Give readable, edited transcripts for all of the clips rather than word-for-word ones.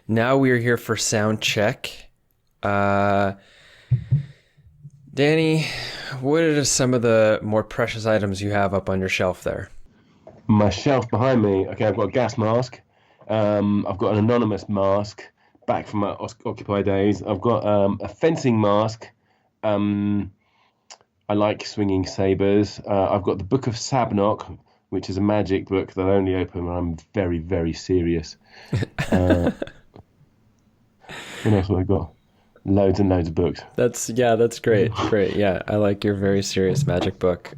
Now we are here for sound check. Danny, what are some of the more precious items you have up on your shelf there? My shelf behind me. Okay, I've got a gas mask. I've got an anonymous mask back from my Occupy days. I've got a fencing mask. I like swinging sabers. I've got the Book of Sabnock, which is a magic book that I only open when I'm very, very serious. Uh, what else have I got? Loads and loads of books. That's great. Great. Yeah, I like your very serious magic book.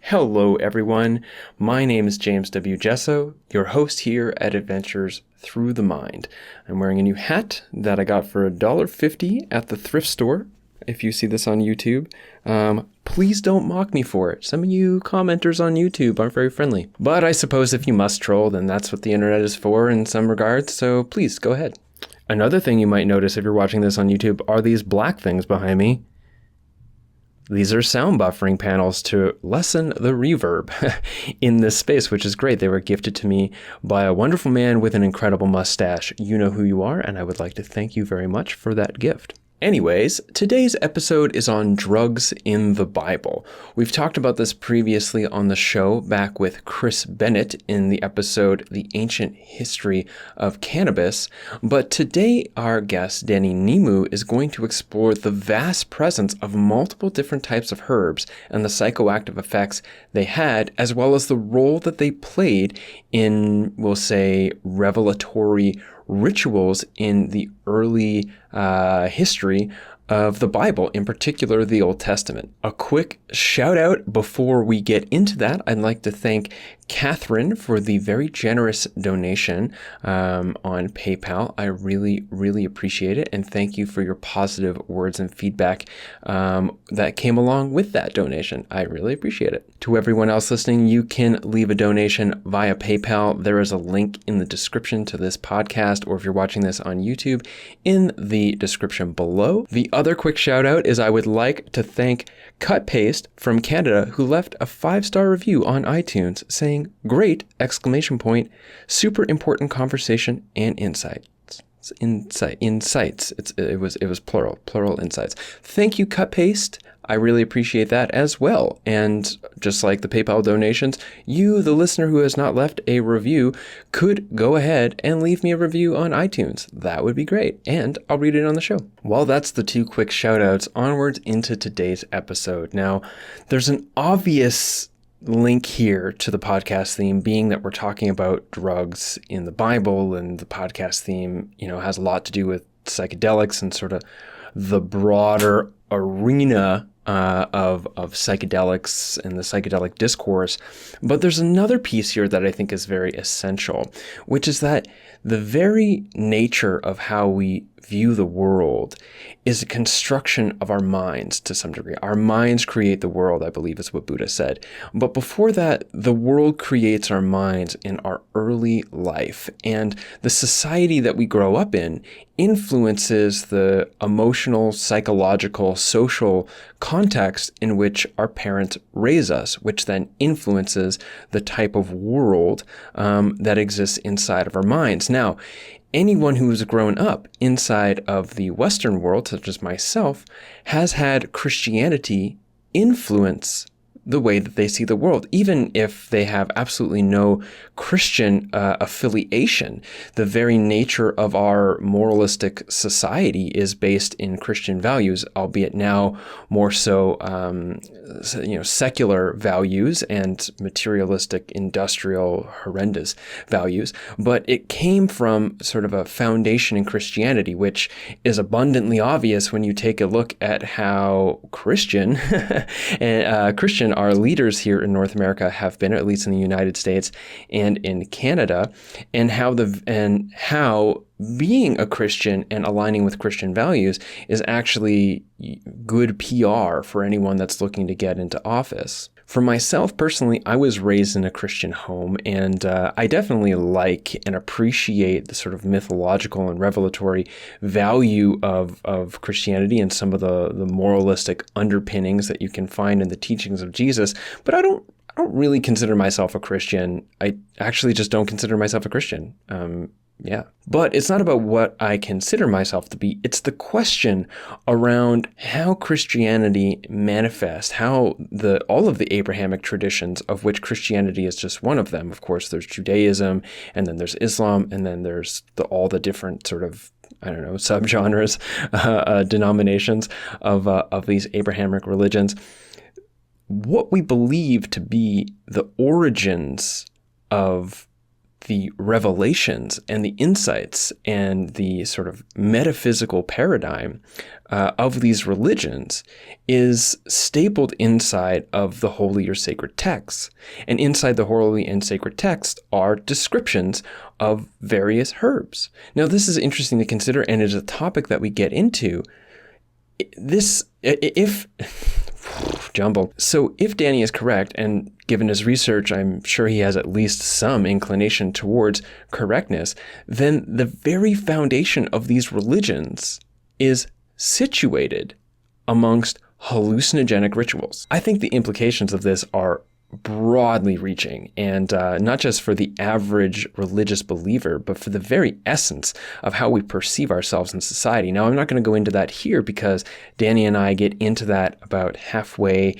Hello, everyone. My name is James W. Jesso, your host here at Adventures Through the Mind. I'm wearing a new hat that I got for $1.50 at the thrift store. If you see this on YouTube, please don't mock me for it. Some of you commenters on YouTube aren't very friendly. But I suppose if you must troll, then that's what the internet is for in some regards, so please go ahead. Another thing you might notice if you're watching this on YouTube are these black things behind me. These are sound buffering panels to lessen the reverb in this space, which is great. They were gifted to me by a wonderful man with an incredible mustache. You know who you are, and I would like to thank you very much for that gift. Anyways, today's episode is on drugs in the Bible. We've talked about this previously on the show back with Chris Bennett in the episode The Ancient History of Cannabis, but today our guest Danny Nemu is going to explore the vast presence of multiple different types of herbs and the psychoactive effects they had, as well as the role that they played in, we'll say, revelatory rituals in the early history of the Bible, in particular the Old Testament. A quick shout out before we get into that. I'd like to thank Catherine for the very generous donation on PayPal. I really, really appreciate it. And thank you for your positive words and feedback that came along with that donation. I really appreciate it. To everyone else listening, you can leave a donation via PayPal. There is a link in the description to this podcast, or if you're watching this on YouTube, in the description below. The other quick shout out is I would like to thank Cut Paste from Canada, who left a 5-star review on iTunes saying, "Great!" Super important conversation and insights. Insights. It was plural insights. Thank you, Cut Paste. I really appreciate that as well. And just like the PayPal donations, you, the listener who has not left a review, could go ahead and leave me a review on iTunes. That would be great. And I'll read it on the show. Well, that's the 2 quick shout outs. Onwards into today's episode. Now, there's an obvious link here to the podcast theme, being that we're talking about drugs in the Bible, and the podcast theme, has a lot to do with psychedelics and sort of the broader arena of psychedelics and the psychedelic discourse. But there's another piece here that I think is very essential, which is that the very nature of how we view the world is a construction of our minds to some degree. Our minds create the world, I believe is what Buddha said. But before that, the world creates our minds in our early life. And the society that we grow up in influences the emotional, psychological, social context in which our parents raise us, which then influences the type of world that exists inside of our minds. Now, anyone who has grown up inside of the Western world, such as myself, has had Christianity influence the way that they see the world, even if they have absolutely no Christian affiliation. The very nature of our moralistic society is based in Christian values, albeit now more so, secular values and materialistic, industrial, horrendous values. But it came from sort of a foundation in Christianity, which is abundantly obvious when you take a look at how Christian and our leaders here in North America have been, at least in the United States and in Canada, and how being a Christian and aligning with Christian values is actually good PR for anyone that's looking to get into office. For myself personally, I was raised in a Christian home, and I definitely like and appreciate the sort of mythological and revelatory value of Christianity and some of the moralistic underpinnings that you can find in the teachings of Jesus. But I don't really consider myself a Christian. I actually just don't consider myself a Christian. Yeah. But it's not about what I consider myself to be. It's the question around how Christianity manifests, how all of the Abrahamic traditions, of which Christianity is just one of them. Of course, there's Judaism, and then there's Islam, and then there's all the different sort of, I don't know, subgenres, denominations of these Abrahamic religions. What we believe to be the origins of the revelations and the insights and the sort of metaphysical paradigm of these religions is stapled inside of the holy or sacred texts. And inside the holy and sacred texts are descriptions of various herbs. Now, this is interesting to consider, and it is a topic that we get into. Jumble. So if Danny is correct, and given his research, I'm sure he has at least some inclination towards correctness, then the very foundation of these religions is situated amongst hallucinogenic rituals. I think the implications of this are broadly reaching, and not just for the average religious believer, but for the very essence of how we perceive ourselves in society. Now, I'm not going to go into that here because Danny and I get into that about halfway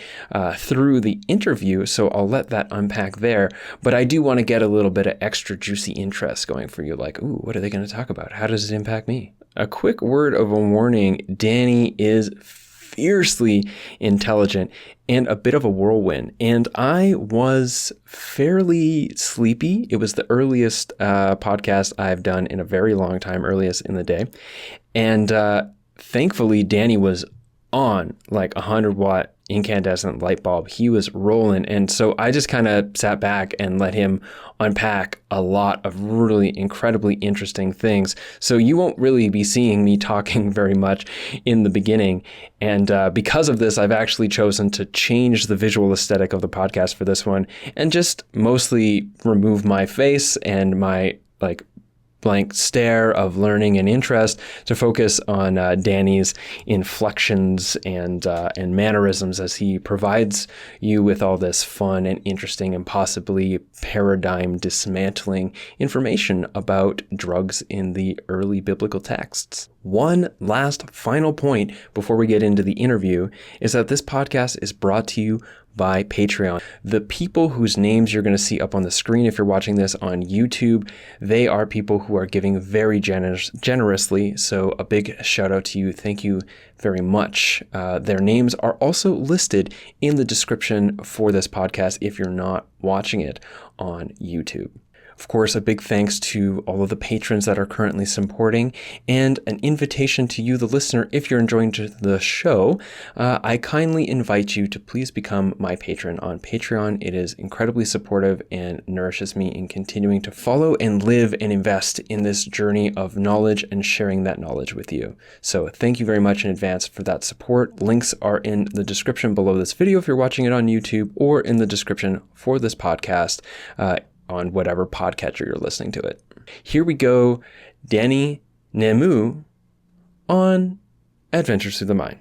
through the interview, so I'll let that unpack there. But I do want to get a little bit of extra juicy interest going for you, like, ooh, what are they going to talk about? How does it impact me? A quick word of a warning: Danny is fiercely intelligent and a bit of a whirlwind. And I was fairly sleepy. It was the earliest podcast I've done in a very long time, earliest in the day. And thankfully, Danny was on like 100-watt incandescent light bulb. He was rolling. And so I just kind of sat back and let him unpack a lot of really incredibly interesting things. So you won't really be seeing me talking very much in the beginning. And because of this, I've actually chosen to change the visual aesthetic of the podcast for this one and just mostly remove my face and my blank stare of learning and interest to focus on Danny's inflections and mannerisms as he provides you with all this fun and interesting and possibly paradigm dismantling information about drugs in the early biblical texts. One last final point before we get into the interview is that this podcast is brought to you by Patreon. The people whose names you're going to see up on the screen if you're watching this on YouTube, they are people who are giving very generously. So a big shout out to you. Thank you very much. Their names are also listed in the description for this podcast if you're not watching it on YouTube. Of course, a big thanks to all of the patrons that are currently supporting, and an invitation to you, the listener, if you're enjoying the show, I kindly invite you to please become my patron on Patreon. It is incredibly supportive and nourishes me in continuing to follow and live and invest in this journey of knowledge and sharing that knowledge with you. So thank you very much in advance for that support. Links are in the description below this video if you're watching it on YouTube, or in the description for this podcast on whatever podcatcher you're listening to it. Here we go. Danny Nemu on Adventures Through the Mind.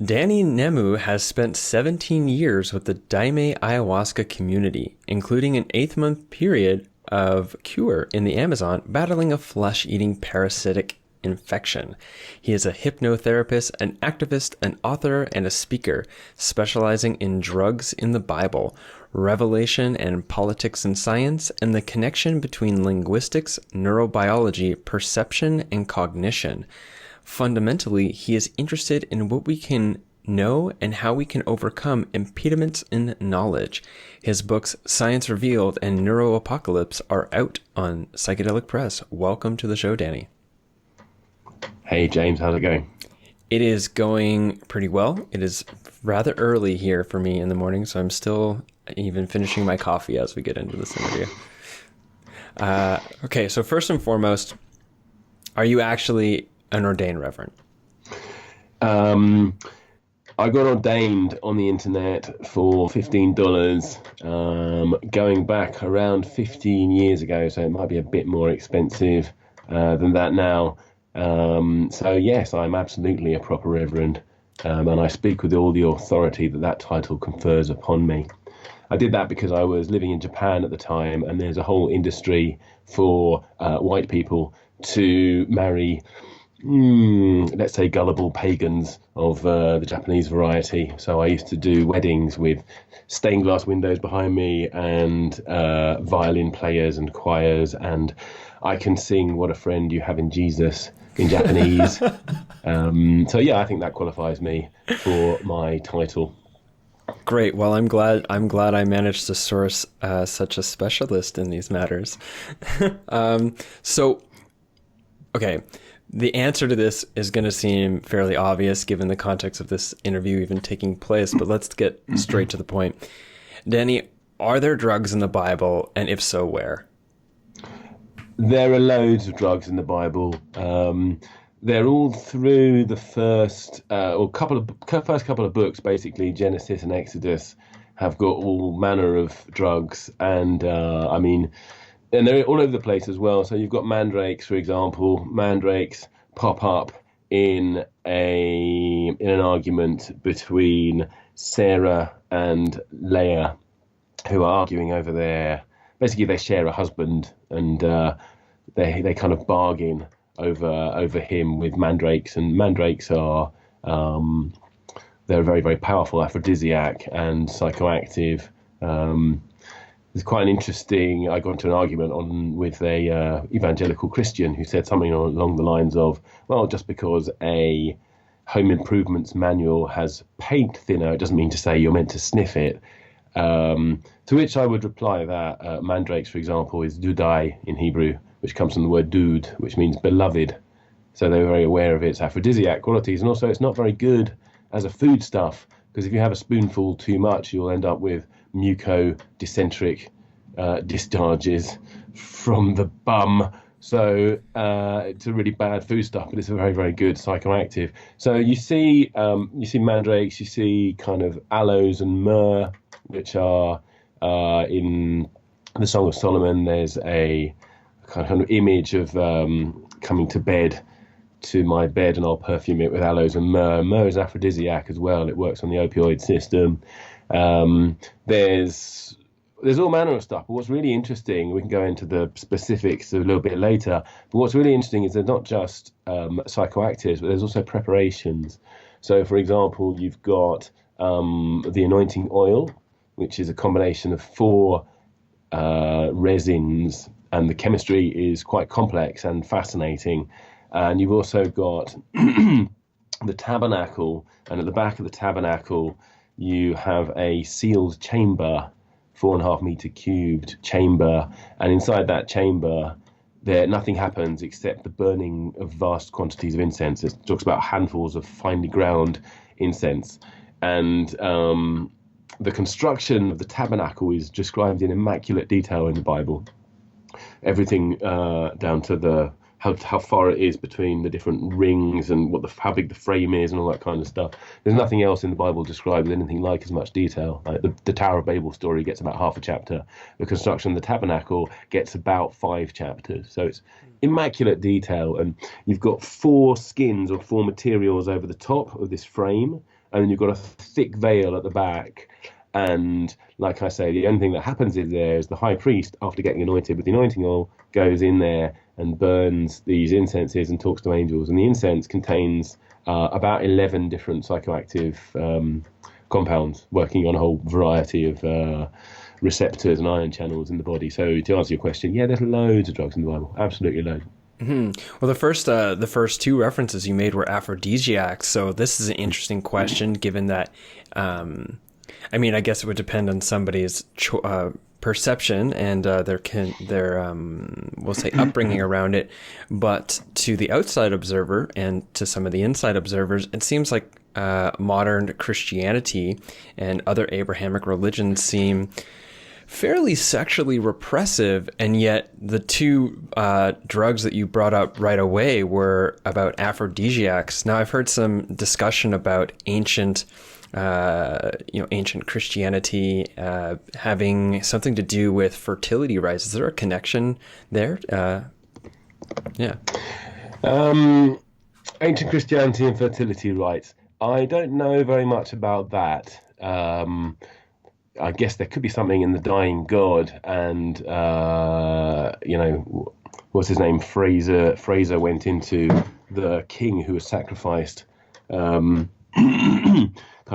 Danny Nemu has spent 17 years with the Daime ayahuasca community, including an 8-month period of cure in the Amazon, battling a flesh-eating parasitic infection. He is a hypnotherapist, an activist, an author, and a speaker, specializing in drugs in the Bible, revelation and politics and science, and the connection between linguistics, neurobiology, perception, and cognition. Fundamentally, he is interested in what we can know and how we can overcome impediments in knowledge. His books, Science Revealed and Neuro-Apocalypse, are out on Psychedelic Press. Welcome to the show, Danny. Hey, James. How's it going? It is going pretty well. It is rather early here for me in the morning, so I'm still even finishing my coffee as we get into this interview. Okay, so first and foremost, are you actually an ordained reverend? I got ordained on the internet for $15, going back around 15 years ago, so it might be a bit more expensive than that now. So yes, I'm absolutely a proper reverend, and I speak with all the authority that title confers upon me. I did that because I was living in Japan at the time, and there's a whole industry for white people to marry, let's say, gullible pagans of the Japanese variety. So I used to do weddings with stained glass windows behind me and violin players and choirs, and I can sing "What a Friend You Have in Jesus" in Japanese. So yeah, I think that qualifies me for my title. Great. Well, I'm glad I managed to source such a specialist in these matters. So, okay, the answer to this is going to seem fairly obvious given the context of this interview even taking place, but let's get straight to the point. Danny, are there drugs in the Bible, and if so, where? There are loads of drugs in the Bible. They're all through the first couple of books, basically Genesis and Exodus, have got all manner of drugs, and and they're all over the place as well. So you've got mandrakes, for example. Mandrakes pop up in an argument between Sarah and Leah, who are arguing over basically they share a husband, and they kind of bargain over him with mandrakes, and mandrakes are they're a very, very powerful aphrodisiac and psychoactive. It's quite an interesting. I got into an argument with a evangelical Christian who said something along the lines of, "Well, just because a home improvements manual has paint thinner, it doesn't mean to say you're meant to sniff it." To which I would reply that mandrakes, for example, is dudai in Hebrew, which comes from the word dude, which means beloved. So they were very aware of its aphrodisiac qualities, and also it's not very good as a foodstuff, because if you have a spoonful too much, you'll end up with muco-dysenteric discharges from the bum. So it's a really bad foodstuff, but it's a very, very good psychoactive. So you see mandrakes, you see kind of aloes and myrrh, which are in the Song of Solomon. There's a kind of image of coming to my bed, and I'll perfume it with aloes and myrrh. Myrrh is aphrodisiac as well. It works on the opioid system. There's all manner of stuff. But what's really interesting, we can go into the specifics a little bit later, but what's really interesting is they're not just psychoactives, but there's also preparations. So, for example, you've got the anointing oil, which is a combination of 4 resins, and the chemistry is quite complex and fascinating. And you've also got the tabernacle, and at the back of the tabernacle you have a sealed chamber, 4.5 meter cubed chamber, and inside that chamber nothing happens except the burning of vast quantities of incense. It talks about handfuls of finely ground incense, and the construction of the tabernacle is described in immaculate detail in the Bible. Everything down to how far it is between the different rings, and how big the frame is, and all that kind of stuff. There's nothing else in the Bible described with anything like as much detail. Like the Tower of Babel story gets about half a chapter. The construction of the tabernacle gets about 5 chapters. So it's immaculate detail, and you've got 4 skins or 4 materials over the top of this frame, and then you've got a thick veil at the back. And like I say, the only thing that happens is the high priest, after getting anointed with the anointing oil, goes in there and burns these incenses and talks to angels. And the incense contains about 11 different psychoactive compounds working on a whole variety of receptors and ion channels in the body. So to answer your question, yeah, there's loads of drugs in the Bible, absolutely loads. Mm-hmm. Well, the first 2 references you made were aphrodisiacs. So this is an interesting question, given that, I guess it would depend on somebody's perception and we'll say upbringing around it, but to the outside observer and to some of the inside observers, it seems like modern Christianity and other Abrahamic religions seem fairly sexually repressive, and yet the two drugs that you brought up right away were about aphrodisiacs. Now, I've heard some discussion about ancient Christianity having something to do with fertility rites. Is there a connection there? Yeah. Ancient Christianity and fertility rites. I don't know very much about that. I guess there could be something in the dying god, and what's his name? Fraser went into the king who was sacrificed, kind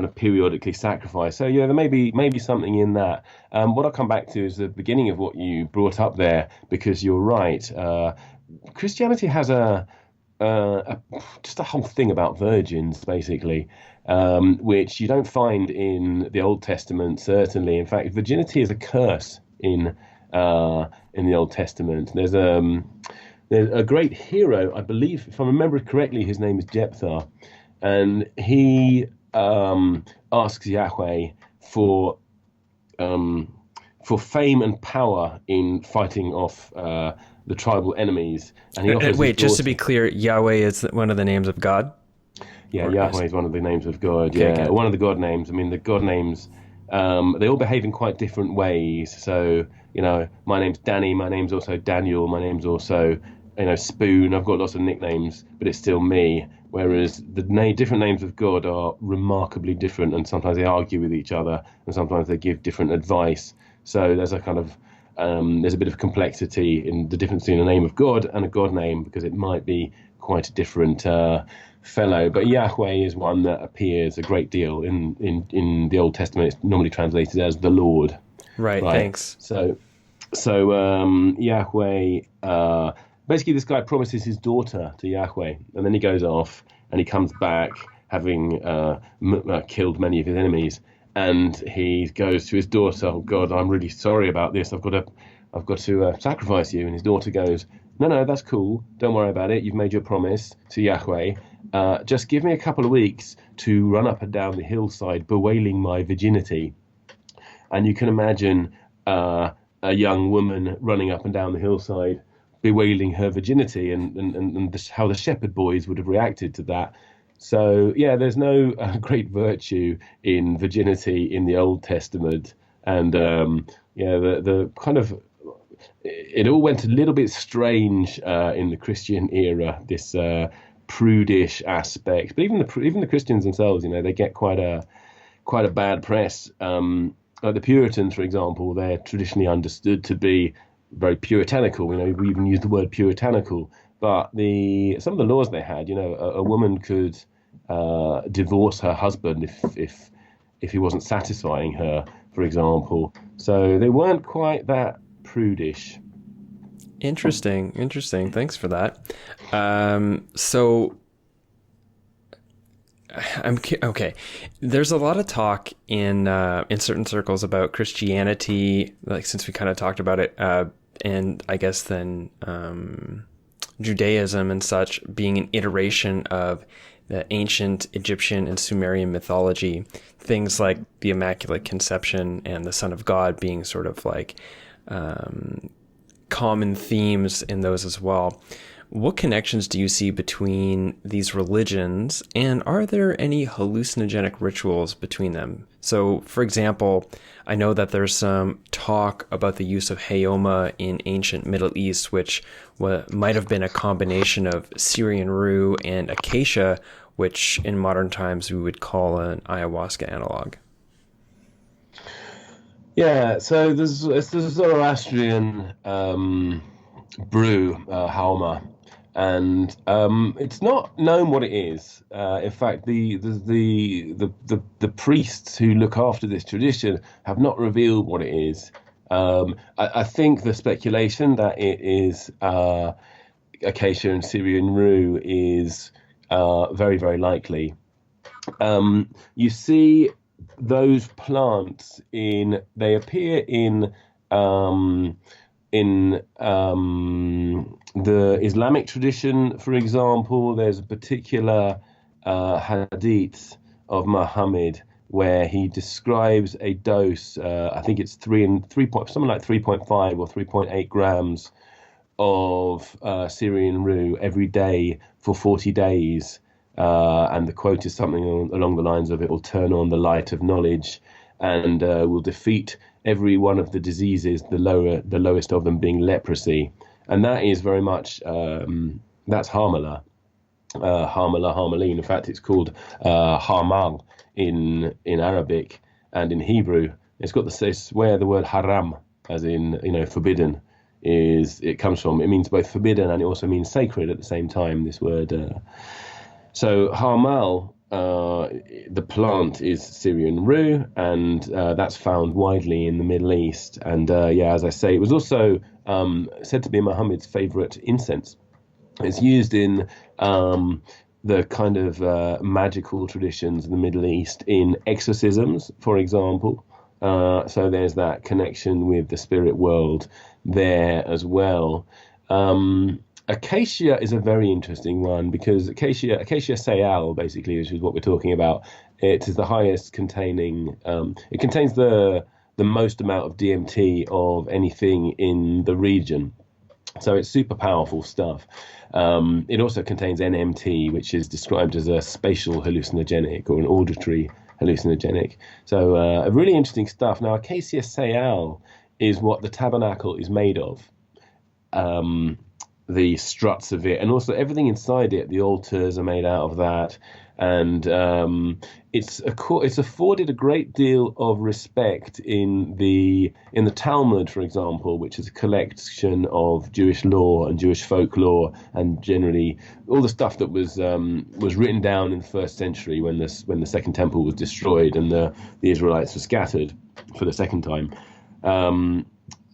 of periodically sacrificed. So there may be something in that. What I'll come back to is the beginning of what you brought up there, because you're right. Christianity has just a whole thing about virgins, basically. Which you don't find in the Old Testament, certainly. In fact, virginity is a curse in the Old Testament. There's a great hero, I believe, if I remember correctly, his name is Jephthah, and he asks Yahweh for fame and power in fighting off the tribal enemies. And he offers wait, just to be clear, Yahweh is one of the names of God? Yeah, Yahweh is one of the names of God. Okay, yeah, one of the God names. I mean, the God names, they all behave in quite different ways. So, my name's Danny. My name's also Daniel. My name's also, Spoon. I've got lots of nicknames, but it's still me. Whereas the different names of God are remarkably different, and sometimes they argue with each other, and sometimes they give different advice. So there's a kind of there's a bit of complexity in the difference between a name of God and a God name, because it might be quite a different fellow. But Yahweh is one that appears a great deal in the Old Testament. It's normally translated as the Lord. Right. Thanks. So Yahweh, basically this guy promises his daughter to Yahweh, and then he goes off and he comes back having killed many of his enemies, and he goes to his daughter, "Oh God, I'm really sorry about this. I've got to sacrifice you." And his daughter goes, No, that's cool. Don't worry about it. You've made your promise to Yahweh. Just give me a couple of weeks to run up and down the hillside bewailing my virginity. And you can imagine a young woman running up and down the hillside bewailing her virginity, and how the shepherd boys would have reacted to that. So, yeah, there's no great virtue in virginity in the Old Testament. And, the kind of... It all went a little bit strange in the Christian era, this prudish aspect. But even the Christians themselves, they get quite a bad press. Like the Puritans, for example, they're traditionally understood to be very puritanical. We even use the word puritanical. But some of the laws they had, a woman could divorce her husband if he wasn't satisfying her, for example. So they weren't quite that prudish. Interesting. Thanks for that. So okay. There's a lot of talk in certain circles about Christianity, like since we kind of talked about it, and I guess then Judaism and such being an iteration of the ancient Egyptian and Sumerian mythology. Things like the Immaculate Conception and the Son of God being sort of like common themes in those as well. What connections do you see between these religions, and are there any hallucinogenic rituals between them? So, for example, I know that there's some talk about the use of hayoma in ancient Middle East, which might have been a combination of Syrian rue and acacia, which in modern times we would call an ayahuasca analog. Yeah, so there's the Zoroastrian brew, Halma, and it's not known what it is. In fact, the priests who look after this tradition have not revealed what it is. I think the speculation that it is acacia and Syrian rue is very, very likely. You see those plants they appear in In the Islamic tradition, for example, there's a particular hadith of Muhammad where he describes a dose. I think it's something like 3.5 or 3.8 grams of Syrian rue every day for 40 days. And the quote is something along the lines of, "It will turn on the light of knowledge and will defeat every one of the diseases, the lowest of them being leprosy." And that is very much, that's Harmala, Harmaline. In fact, it's called Harmal in Arabic, and in Hebrew, it's where the word haram, as in, forbidden, it comes from. It means both forbidden and it also means sacred at the same time, this word. So Harmal, the plant, is Syrian rue, and that's found widely in the Middle East. And as I say, it was also said to be Muhammad's favorite incense. It's used in the kind of magical traditions in the Middle East in exorcisms, for example. So there's that connection with the spirit world there as well. Acacia is a very interesting one because Acacia Sayal, basically, which is what we're talking about, it is the highest containing, it contains the most amount of DMT of anything in the region. So it's super powerful stuff. It also contains NMT, which is described as a spatial hallucinogenic or an auditory hallucinogenic. So really interesting stuff. Now, Acacia Sayal is what the tabernacle is made of. The struts of it, and also everything inside it. The altars are made out of that, and it's afforded a great deal of respect in the Talmud, for example, which is a collection of Jewish law and Jewish folklore, and generally all the stuff that was written down in the first century when the Second Temple was destroyed and the Israelites were scattered for the second time.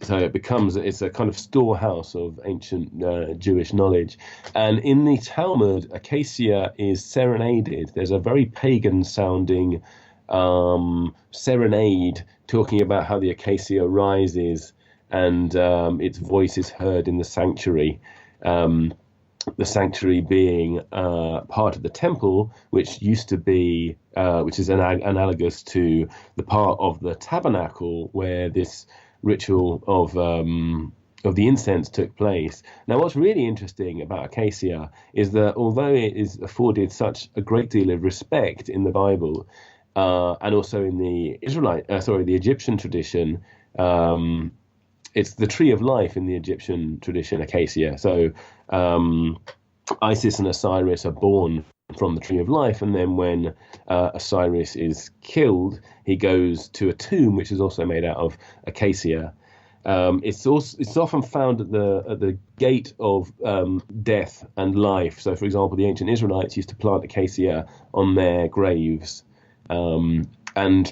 So it's a kind of storehouse of ancient Jewish knowledge. And in the Talmud, Acacia is serenaded. There's a very pagan sounding serenade talking about how the acacia rises and its voice is heard in the sanctuary. The sanctuary being part of the temple, which used to be, which is analogous to the part of the tabernacle where this ritual of the incense took place. Now, what's really interesting about acacia is that although it is afforded such a great deal of respect in the Bible, and also in the the Egyptian tradition, it's the tree of life in the Egyptian tradition, acacia. So Isis and Osiris are born from the tree of life, and then when Osiris is killed, he goes to a tomb which is also made out of acacia. It's often found at the gate of death and life. So, for example, the ancient Israelites used to plant acacia on their graves, and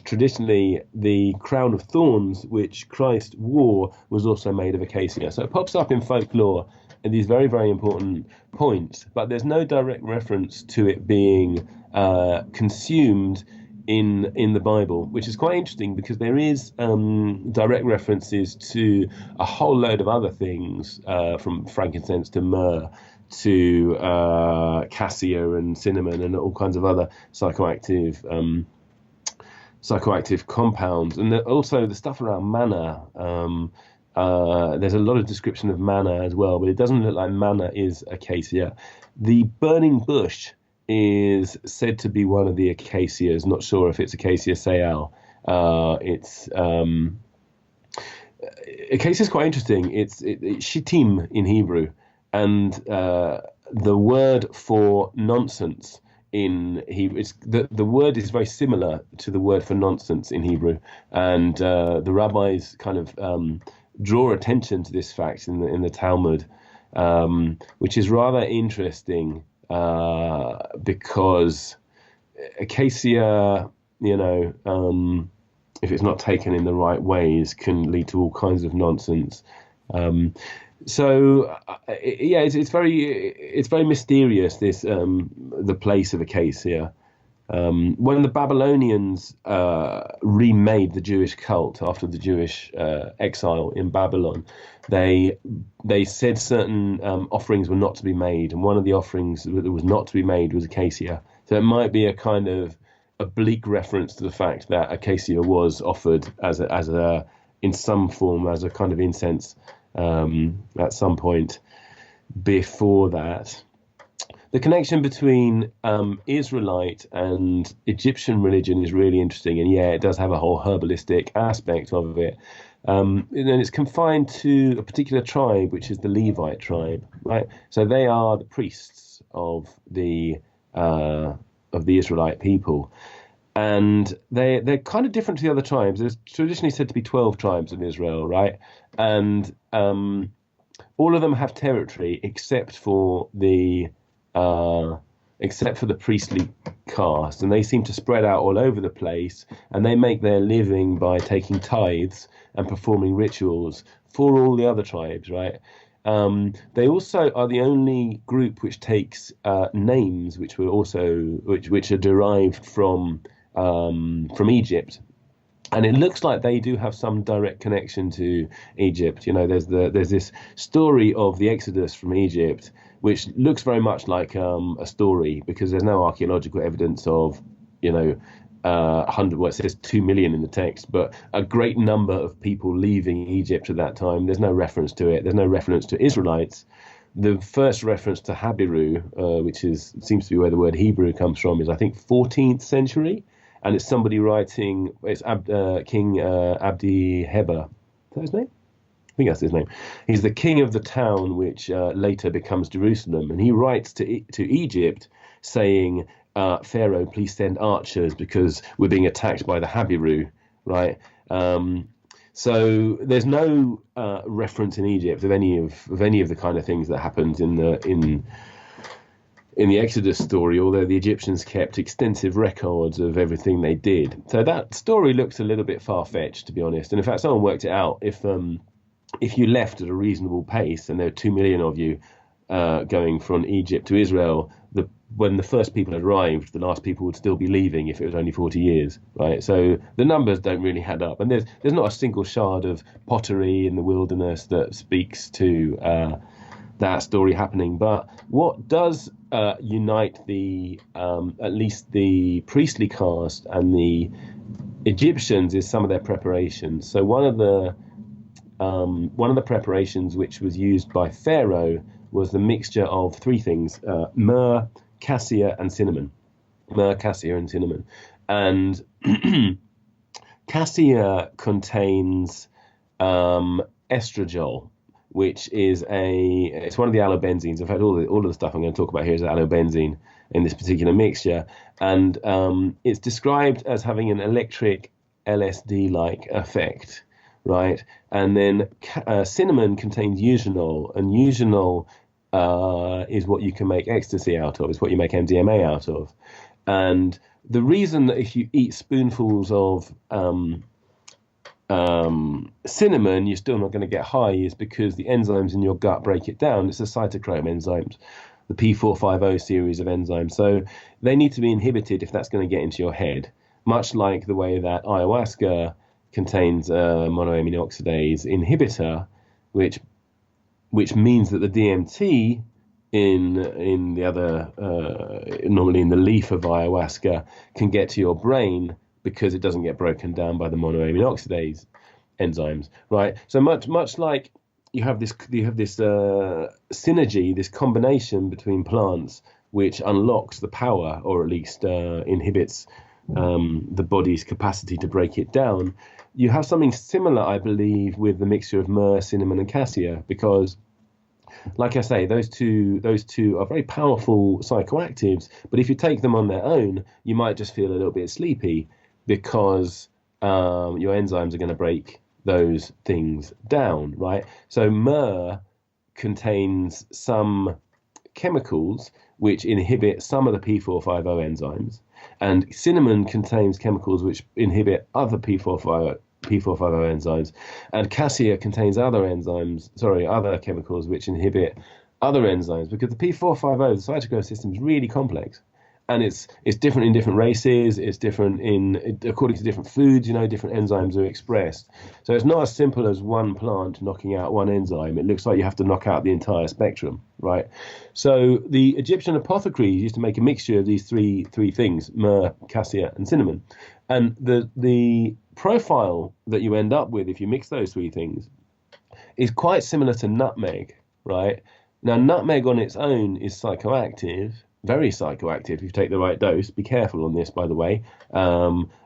traditionally the crown of thorns which Christ wore was also made of acacia. So it pops up in folklore at these very, very important points, but there's no direct reference to it being consumed in the Bible, which is quite interesting because there is direct references to a whole load of other things, from frankincense to myrrh to cassia and cinnamon and all kinds of other psychoactive compounds, and also the stuff around manna. There's a lot of description of manna as well, but it doesn't look like manna is acacia. The burning bush is said to be one of the acacias. Not sure if it's Acacia Sayal. Acacia is quite interesting. It's shittim in Hebrew, and the word for nonsense in Hebrew, the word is very similar to the word for nonsense in Hebrew, and the rabbis kind of draw attention to this fact in the Talmud, which is rather interesting. Because acacia, if it's not taken in the right ways, can lead to all kinds of nonsense. It's very mysterious, this the place of acacia. When the Babylonians remade the Jewish cult after the Jewish exile in Babylon, they said certain offerings were not to be made, and one of the offerings that was not to be made was acacia. So it might be a kind of oblique reference to the fact that acacia was offered as a in some form as a kind of incense at some point before that. The connection between Israelite and Egyptian religion is really interesting, and yeah, it does have a whole herbalistic aspect of it. And it's confined to a particular tribe, which is the Levite tribe, right? So they are the priests of the Israelite people, and they're kind of different to the other tribes. There's traditionally said to be 12 tribes in Israel, right? And all of them have territory except for the priestly caste, and they seem to spread out all over the place, and they make their living by taking tithes and performing rituals for all the other tribes, right? They also are the only group which takes names which are derived from Egypt. And it looks like they do have some direct connection to Egypt. You know, there's this story of the Exodus from Egypt, which looks very much like a story, because there's no archaeological evidence of, you know, 100. Well, it says 2 million in the text, but a great number of people leaving Egypt at that time. There's no reference to it. There's no reference to Israelites. The first reference to Habiru, which seems to be where the word Hebrew comes from, is I think 14th century. And it's somebody writing, it's King Abdi Heber. Is that his name? I think that's his name. He's the king of the town, which later becomes Jerusalem. And he writes to Egypt saying, Pharaoh, please send archers because we're being attacked by the Habiru, right? So there's no reference in Egypt of any of the kind of things that happened in the Exodus story, although the Egyptians kept extensive records of everything they did. So that story looks a little bit far-fetched, to be honest. And in fact, someone worked it out. If you left at a reasonable pace, and there were 2 million of you going from Egypt to Israel, when the first people had arrived, the last people would still be leaving if it was only 40 years, right? So the numbers don't really add up. And there's not a single shard of pottery in the wilderness that speaks to that story happening. But what does unite at least the priestly caste and the Egyptians is some of their preparations. So one of the preparations which was used by Pharaoh was the mixture of three things: myrrh, cassia, and cinnamon. Myrrh, cassia, and cinnamon. And cassia contains estradiol, which is it's one of the allobenzines. In fact, all of the stuff I'm going to talk about here is allobenzine in this particular mixture, and it's described as having an electric LSD-like effect, right? And then cinnamon contains eugenol, and eugenol is what you can make ecstasy out of. It's what you make MDMA out of. And the reason that if you eat spoonfuls of cinnamon, you're still not going to get high, is because the enzymes in your gut break it down. It's the cytochrome enzymes, the P450 series of enzymes. So they need to be inhibited if that's going to get into your head, much like the way that ayahuasca contains monoamine oxidase inhibitor, which means that the DMT in the other, normally in the leaf of ayahuasca, can get to your brain because it doesn't get broken down by the monoamine oxidase enzymes, right? So much like you have this synergy, this combination between plants, which unlocks the power, or at least inhibits the body's capacity to break it down. You have something similar, I believe, with the mixture of myrrh, cinnamon, and cassia, because, like I say, those two are very powerful psychoactives. But if you take them on their own, you might just feel a little bit sleepy, because your enzymes are going to break those things down, right? So myrrh contains some chemicals which inhibit some of the P450 enzymes, and cinnamon contains chemicals which inhibit other P450 enzymes, and cassia contains other chemicals which inhibit other enzymes, because the P450, the cytochrome system, is really complex. And it's different in different races. It's different according to different foods. Different enzymes are expressed. So it's not as simple as one plant knocking out one enzyme. It looks like you have to knock out the entire spectrum, right? So the Egyptian apothecaries used to make a mixture of these three things: myrrh, cassia, and cinnamon. And the profile that you end up with if you mix those three things is quite similar to nutmeg, right? Now, nutmeg on its own is psychoactive. Very psychoactive if you take the right dose. Be careful on this, by the way.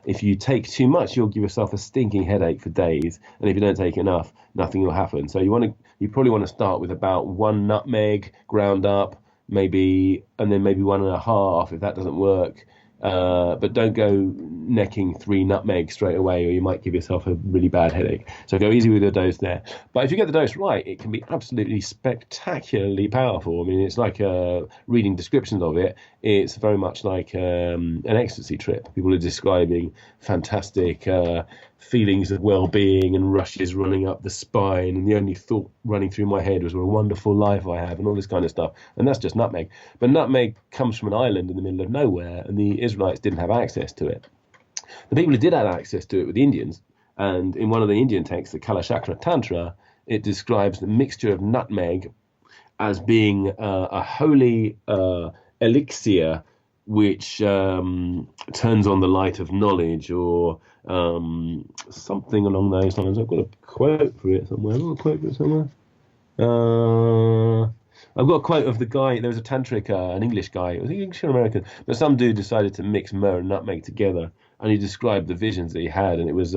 If you take too much, you'll give yourself a stinking headache for days, and if you don't take enough, nothing will happen. So you probably want to start with about 1 nutmeg ground up, maybe 1.5 if that doesn't work. But don't go necking 3 nutmegs straight away, or you might give yourself a really bad headache. So go easy with your dose there. But if you get the dose right, it can be absolutely spectacularly powerful. I mean, it's like reading descriptions of it. It's very much like an ecstasy trip. People are describing fantastic feelings of well-being and rushes running up the spine, and the only thought running through my head was what a wonderful life I have, and all this kind of stuff. And that's just nutmeg. But nutmeg comes from an island in the middle of nowhere, and the Israelites didn't have access to it. The people who did have access to it were the Indians, and in one of the Indian texts, the Kalachakra Tantra, it describes the mixture of nutmeg as being a holy elixir which turns on the light of knowledge, or something along those lines. I've got a quote for it somewhere. I've got a quote of the guy. There was a tantric, an English guy. Was he English or American? But some dude decided to mix myrrh and nutmeg together, and he described the visions that he had, and it was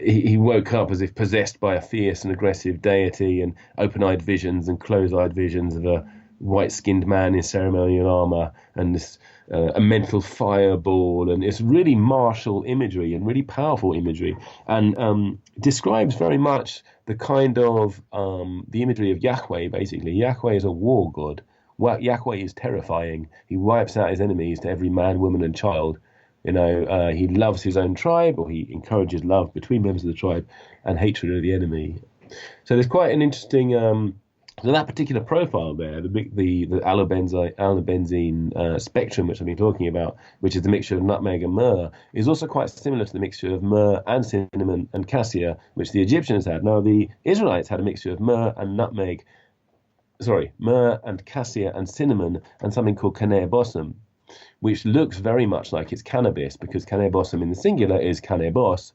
he woke up as if possessed by a fierce and aggressive deity, and open-eyed visions and closed-eyed visions of a white-skinned man in ceremonial armor, and this a mental fireball, and it's really martial imagery and really powerful imagery, and describes very much the kind of the imagery of Yahweh. Basically, Yahweh is a war god. Yahweh is terrifying. He wipes out his enemies to every man, woman, and child. He loves his own tribe, or he encourages love between members of the tribe, and hatred of the enemy. So there's quite an interesting. So that particular profile there, the allobenzene spectrum, which I've been talking about, which is the mixture of nutmeg and myrrh, is also quite similar to the mixture of myrrh and cinnamon and cassia, which the Egyptians had. Now, the Israelites had a mixture of myrrh and cassia and cinnamon and something called cannabosum, which looks very much like it's cannabis, because cannabosum in the singular is cannabos,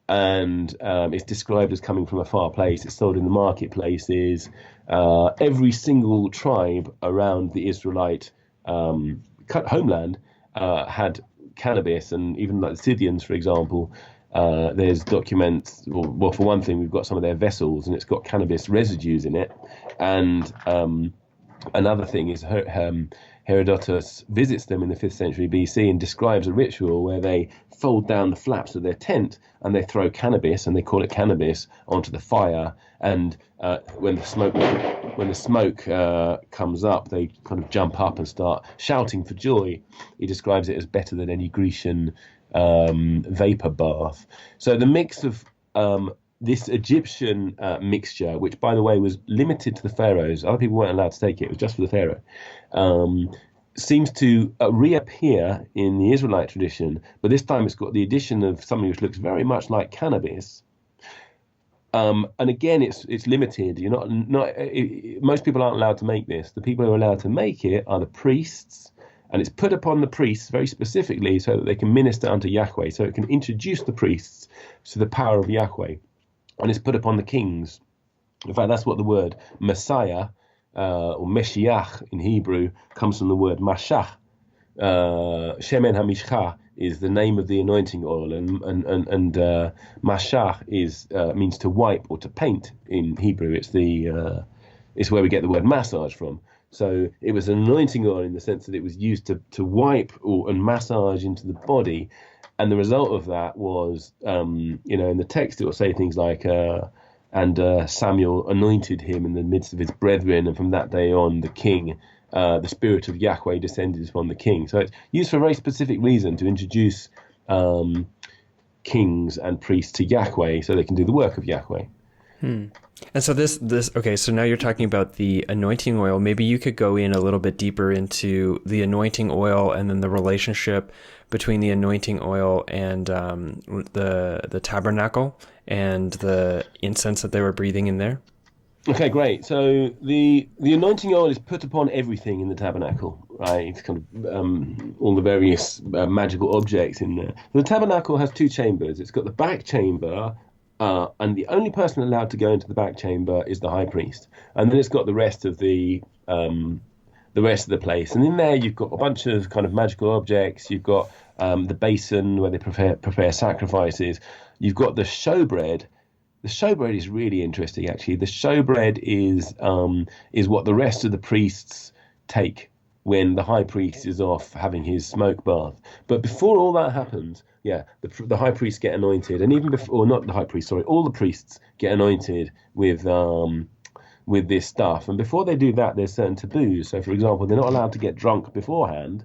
and it's described as coming from a far place. It's sold in the marketplaces. Every single tribe around the Israelite homeland had cannabis, and even like the Scythians, for example, there's documents. Well, for one thing, we've got some of their vessels, and it's got cannabis residues in it. And another thing is Herodotus visits them in the 5th century BC and describes a ritual where they fold down the flaps of their tent and they throw cannabis, and they call it cannabis, onto the fire. And when the smoke comes up, they kind of jump up and start shouting for joy. He describes it as better than any Grecian vapor bath. So the mix of this Egyptian mixture, which, by the way, was limited to the pharaohs. Other people weren't allowed to take it. It was just for the pharaoh. Seems to reappear in the Israelite tradition, but this time it's got the addition of something which looks very much like cannabis. And again, it's limited. You're not most people aren't allowed to make this. The people who are allowed to make it are the priests, and it's put upon the priests very specifically so that they can minister unto Yahweh, so it can introduce the priests to the power of Yahweh. And it's put upon the kings. In fact, that's what the word Messiah or Meshiach in Hebrew comes from the word Mashach. Shemen HaMishcha is the name of the anointing oil, and Mashach means to wipe or to paint in Hebrew. It's where we get the word massage from. So it was an anointing oil in the sense that it was used to wipe and massage into the body. And the result of that was, in the text, it will say things like, and Samuel anointed him in the midst of his brethren, and from that day on, the king, the spirit of Yahweh descended upon the king. So it's used for a very specific reason, to introduce kings and priests to Yahweh so they can do the work of Yahweh. And so okay, so now you're talking about the anointing oil. Maybe you could go in a little bit deeper into the anointing oil and then the relationship between the anointing oil and the tabernacle and the incense that they were breathing in there. Okay, great. So the anointing oil is put upon everything in the tabernacle, right? It's kind of all the various magical objects in there. The tabernacle has two chambers. It's got the back chamber, and the only person allowed to go into the back chamber is the high priest. And then it's got the rest of the place. And in there, you've got a bunch of kind of magical objects. You've got the basin where they prepare sacrifices. You've got the showbread. The showbread is really interesting, actually. The showbread is what the rest of the priests take when the high priest is off having his smoke bath. But before all that happens, the high priests get anointed, and even before, or not the high priest, sorry, all the priests get anointed with this stuff. And before they do that, there's certain taboos. So, for example, they're not allowed to get drunk beforehand,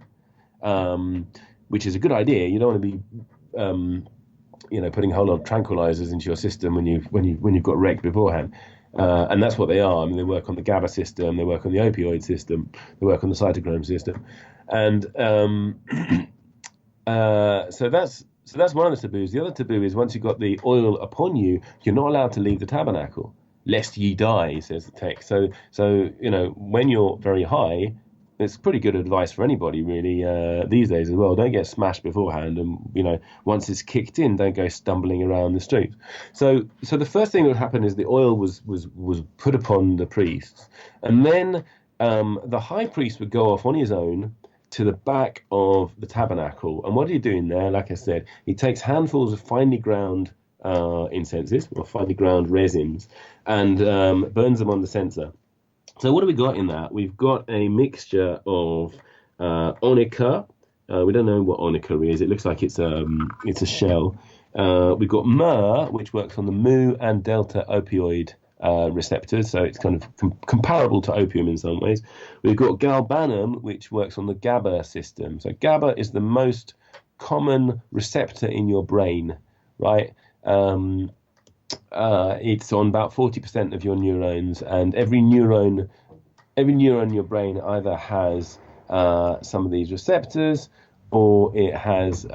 which is a good idea. You don't want to be putting a whole lot of tranquilizers into your system when you've got wrecked beforehand, and that's what they are. I mean, they work on the GABA system, they work on the opioid system, they work on the cytochrome system, and so that's one of the taboos. The other taboo is once you've got the oil upon you, you're not allowed to leave the tabernacle, lest ye die, says the text. So when you're very high, it's pretty good advice for anybody really these days as well. Don't get smashed beforehand, and once it's kicked in, don't go stumbling around the streets. So the first thing that would happen is the oil was put upon the priests, and then the high priest would go off on his own to the back of the tabernacle. And what are you doing there? Like I said, he takes handfuls of finely ground incenses or finely ground resins and burns them on the censer. So what have we got in that? We've got a mixture of onica. We don't know what onica is. It looks like it's a shell. We've got myrrh, which works on the mu and delta opioid receptors, so it's kind of comparable to opium in some ways. We've got galbanum, which works on the GABA system. So GABA is the most common receptor in your brain, right? It's on about 40% of your neurons, and every neuron in your brain either has some of these receptors, or it has,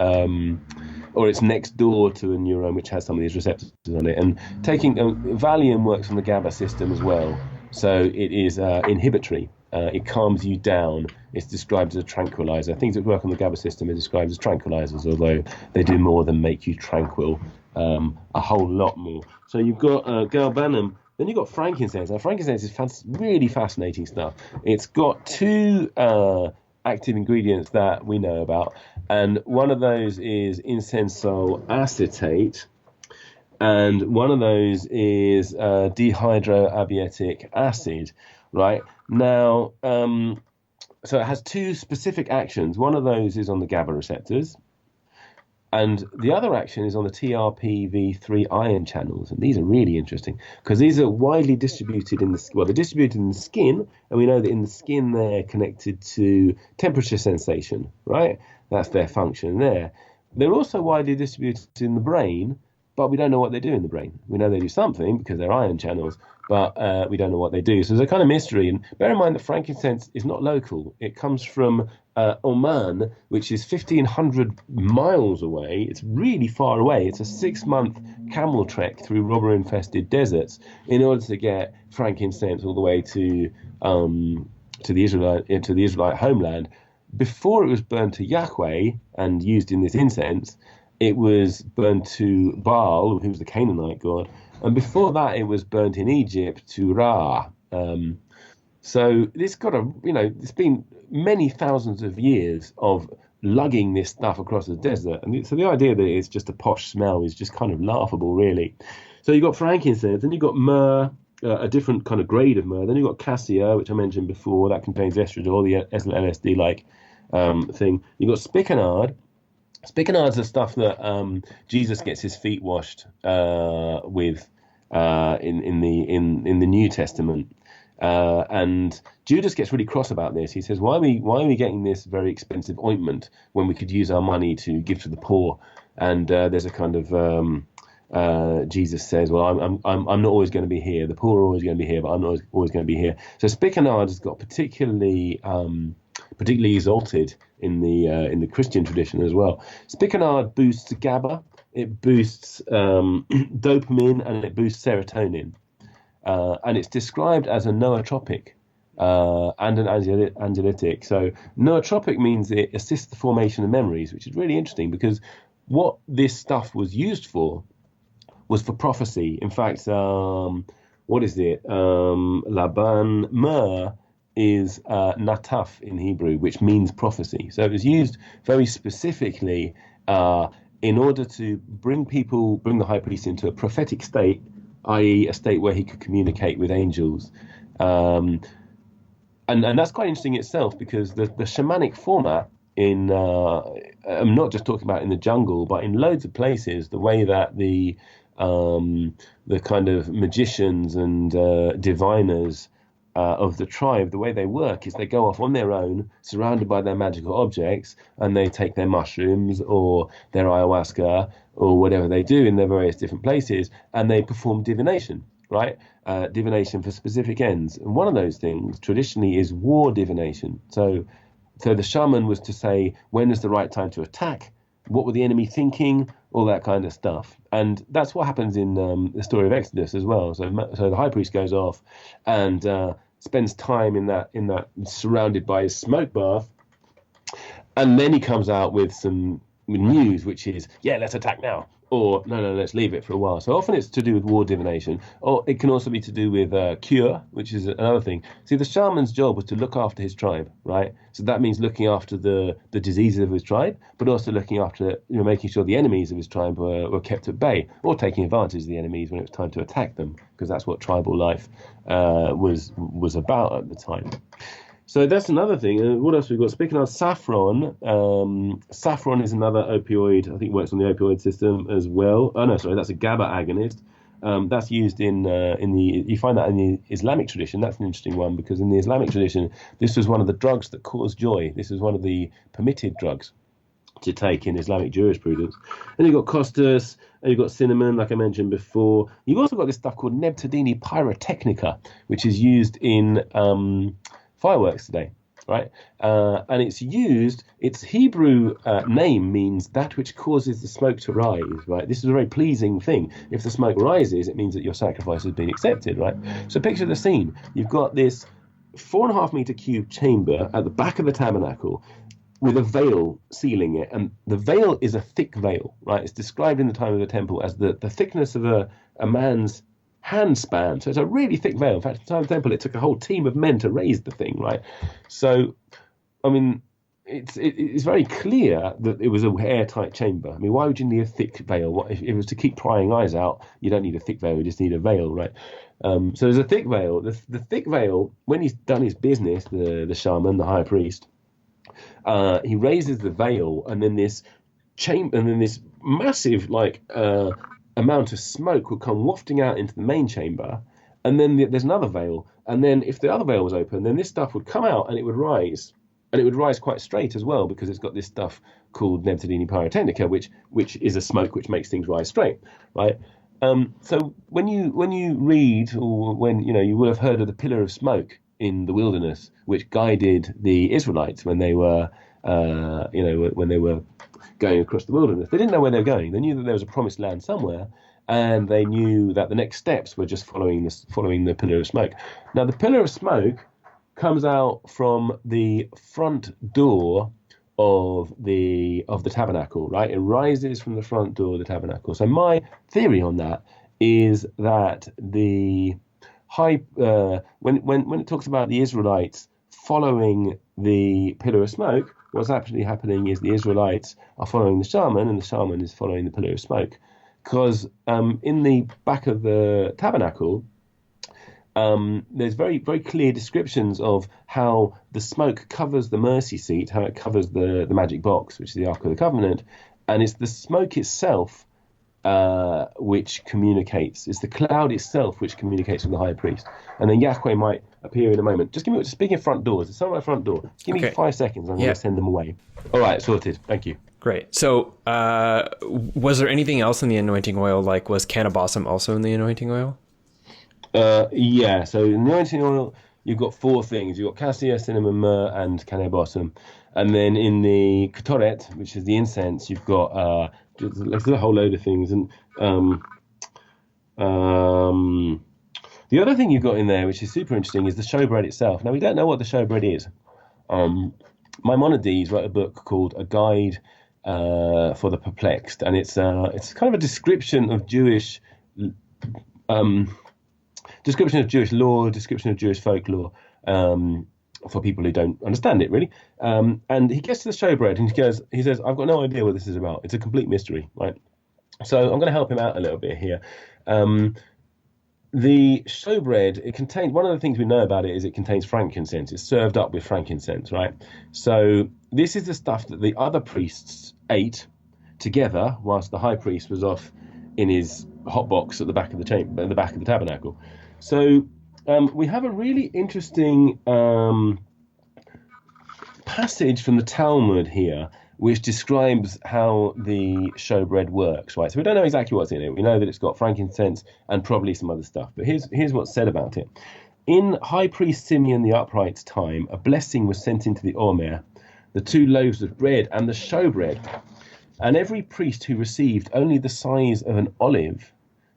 or it's next door to a neuron which has some of these receptors on it. And taking Valium works on the GABA system as well, so it is inhibitory. It calms you down. It's described as a tranquilizer. Things that work on the GABA system are described as tranquilizers, although they do more than make you tranquil, a whole lot more. So you've got galbanum, then you've got frankincense. Now, frankincense is really fascinating stuff. It's got two active ingredients that we know about, and one of those is incensol acetate, and one of those is dihydroabietic acid, right? Now, so it has two specific actions. One of those is on the GABA receptors, and the other action is on the TRPV3 ion channels. And these are really interesting because these are widely distributed they're distributed in the skin, and we know that in the skin they're connected to temperature sensation, right? That's their function there. They're also widely distributed in the brain, but we don't know what they do in the brain. We know they do something because they're ion channels, but we don't know what they do. So there's a kind of mystery. And bear in mind that frankincense is not local. It comes from Oman, which is 1,500 miles away. It's really far away. It's a 6-month camel trek through robber-infested deserts in order to get frankincense all the way to the Israelite homeland. Before it was burned to Yahweh and used in this incense, it was burned to Baal, who was the Canaanite god, and before that it was burnt in Egypt to Ra. So it's it's been many thousands of years of lugging this stuff across the desert, and so the idea that it's just a posh smell is just kind of laughable, really. So you've got frankincense, then you've got myrrh, a different kind of grade of myrrh. Then you've got cassia, which I mentioned before, that contains estradiol, the LSD-like thing. You've got spikenard. Spikenard's the stuff that Jesus gets his feet washed with in the New Testament, and Judas gets really cross about this. He says, "Why are we getting this very expensive ointment when we could use our money to give to the poor?" And there's a kind of Jesus says, well, I'm not always going to be here. The poor are always going to be here, but I'm not always going to be here. So spikenard has got particularly exalted in the Christian tradition as well. Spikenard boosts GABA, it boosts dopamine, and it boosts serotonin. And it's described as a nootropic and an anxiolytic. So nootropic means it assists the formation of memories, which is really interesting because what this stuff was used for was for prophecy. In fact, what is it? Laban Mer is nataf in Hebrew, which means prophecy. So it was used very specifically in order to bring the high priest into a prophetic state, i.e. a state where he could communicate with angels. And that's quite interesting itself because the shamanic format in, I'm not just talking about in the jungle, but in loads of places, the way that the kind of magicians and diviners of the tribe, the way they work is they go off on their own, surrounded by their magical objects, and they take their mushrooms or their ayahuasca or whatever they do in their various different places, and they perform divination, right? Divination for specific ends. And one of those things traditionally is war divination. So the shaman was to say, when is the right time to attack? What were the enemy thinking? All that kind of stuff. And that's what happens in the story of Exodus as well. So the high priest goes off and spends time in that surrounded by his smoke bath. And then he comes out with some news, which is, yeah, let's attack now. Or, no, let's leave it for a while. So often it's to do with war divination. Or it can also be to do with cure, which is another thing. See, the shaman's job was to look after his tribe, right? So that means looking after the diseases of his tribe, but also looking after, making sure the enemies of his tribe were kept at bay, or taking advantage of the enemies when it was time to attack them, because that's what tribal life was about at the time. So that's another thing. What else we've got? Speaking of saffron, saffron is another opioid. I think it works on the opioid system as well. Oh no, sorry, that's a GABA agonist. That's used in you find that in the Islamic tradition. That's an interesting one because in the Islamic tradition, this was one of the drugs that caused joy. This is one of the permitted drugs to take in Islamic jurisprudence. And you've got costus, and you've got cinnamon, like I mentioned before. You've also got this stuff called Nebtadini pyrotechnica, which is used in fireworks today, right? And it's used, its Hebrew name means that which causes the smoke to rise, right? This is a very pleasing thing. If the smoke rises, it means that your sacrifice has been accepted, right? So picture the scene. You've got this 4.5 meter cube chamber at the back of the tabernacle with a veil sealing it. And the veil is a thick veil, right? It's described in the time of the temple as the thickness of a man's handspan. So it's a really thick veil. In fact, at the time of the temple, it took a whole team of men to raise the thing, right? So, I mean, it's very clear that it was an airtight chamber. I mean, why would you need a thick veil? If it was to keep prying eyes out, you don't need a thick veil, you just need a veil, right? So there's a thick veil. The thick veil, when he's done his business, the shaman, the high priest, he raises the veil, and then this massive amount of smoke would come wafting out into the main chamber, and then there's another veil, and then if the other veil was open, then this stuff would come out and it would rise, and it would rise quite straight as well because it's got this stuff called Nebtadini pyrotechnica, which is a smoke which makes things rise straight, right? So when you read, or when you will have heard of the pillar of smoke in the wilderness, which guided the Israelites when they were going across the wilderness. They didn't know where they were going. They knew that there was a promised land somewhere, and they knew that the next steps were just following the pillar of smoke. Now, the pillar of smoke comes out from the front door of the tabernacle, right? It rises from the front door of the tabernacle. So my theory on that is that the when it talks about the Israelites following the pillar of smoke, what's actually happening is the Israelites are following the shaman, and the shaman is following the pillar of smoke. Because in the back of the tabernacle, there's very, very clear descriptions of how the smoke covers the mercy seat, how it covers the magic box, which is the Ark of the Covenant, and it's the smoke itself which communicates. It's the cloud itself which communicates with the high priest. And then Yahweh might appear in a moment. Speaking of front doors, it's on my front door. Give me 5 seconds. I'm going to send them away. All right, sorted. Thank you. Great. So was there anything else in the anointing oil? Like, was cannabosum also in the anointing oil? Yeah. So in the anointing oil, you've got 4 things. You've got cassia, cinnamon, myrrh, and cannabosum. And then in the ketoret, which is the incense, you've got there's a whole load of things. And the other thing you've got in there, which is super interesting, is the showbread itself. Now, we don't know what the showbread is. Maimonides wrote a book called A Guide for the Perplexed, and it's kind of a description of Jewish law, description of Jewish folklore, for people who don't understand it, really. And he gets to the showbread and he says, I've got no idea what this is about. It's a complete mystery, right? So I'm going to help him out a little bit here. The showbread, it contains, one of the things we know about it is it contains frankincense. It's served up with frankincense, right? So this is the stuff that the other priests ate together whilst the high priest was off in his hot box at the back of the chamber, at the back of the tabernacle. So we have a really interesting passage from the Talmud here, which describes how the showbread works, right? So we don't know exactly what's in it. We know that it's got frankincense and probably some other stuff. But here's what's said about it. In High Priest Simeon the Upright's time, a blessing was sent into the Omer, the 2 loaves of bread and the showbread. And every priest who received only the size of an olive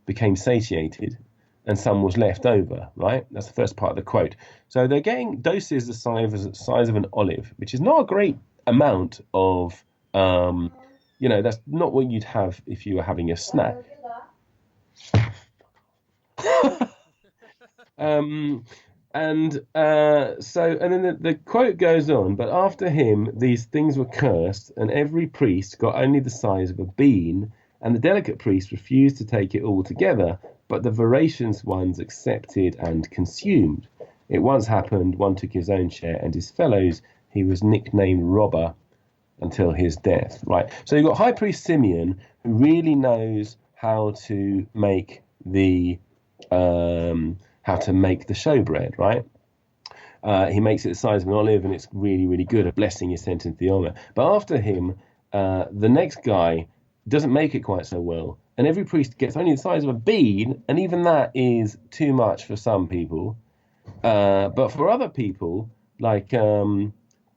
became satiated, and some was left over, right? That's the first part of the quote. So they're getting doses the size of an olive, which is not a great amount of, that's not what you'd have if you were having a snack. And then the quote goes on, but after him, these things were cursed, and every priest got only the size of a bean, and the delicate priest refused to take it all together, but the voracious ones accepted and consumed. It once happened, one took his own share, and his fellows, he was nicknamed Robber until his death, right? So you've got High Priest Simeon, who really knows how to make the showbread, right? He makes it the size of an olive, and it's really, really good. A blessing is sent into the Omer. But after him, the next guy doesn't make it quite so well, and every priest gets only the size of a bean, and even that is too much for some people. But for other people, like the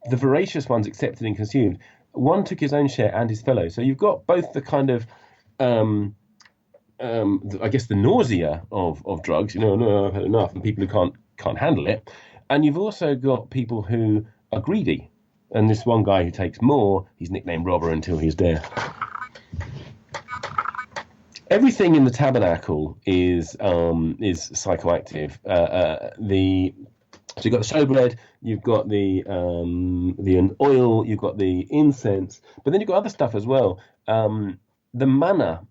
voracious ones accepted and consumed, one took his own share and his fellow. So you've got both the kind of I guess the nausea of drugs, no, I've had enough, and people who can't handle it. And you've also got people who are greedy. And this one guy who takes more, he's nicknamed Robber until he's dead. Everything in the tabernacle is psychoactive. So you've got the showbread, you've got the oil, you've got the incense, but then you've got other stuff as well. The manna,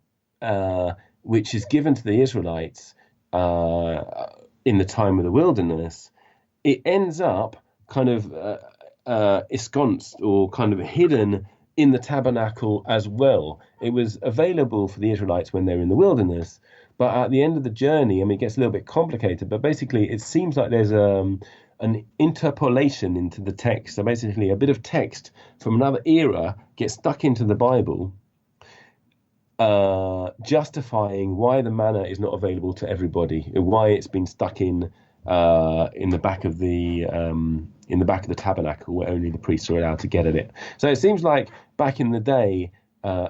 which is given to the Israelites in the time of the wilderness, it ends up kind of ensconced or kind of hidden in the tabernacle as well. It was available for the Israelites when they're in the wilderness, but at the end of the journey, it gets a little bit complicated, but basically it seems like there's an interpolation into the text. So basically a bit of text from another era gets stuck into the Bible, justifying why the manna is not available to everybody, and why it's been stuck in the back of the tabernacle, where only the priests are allowed to get at it. So it seems like back in the day,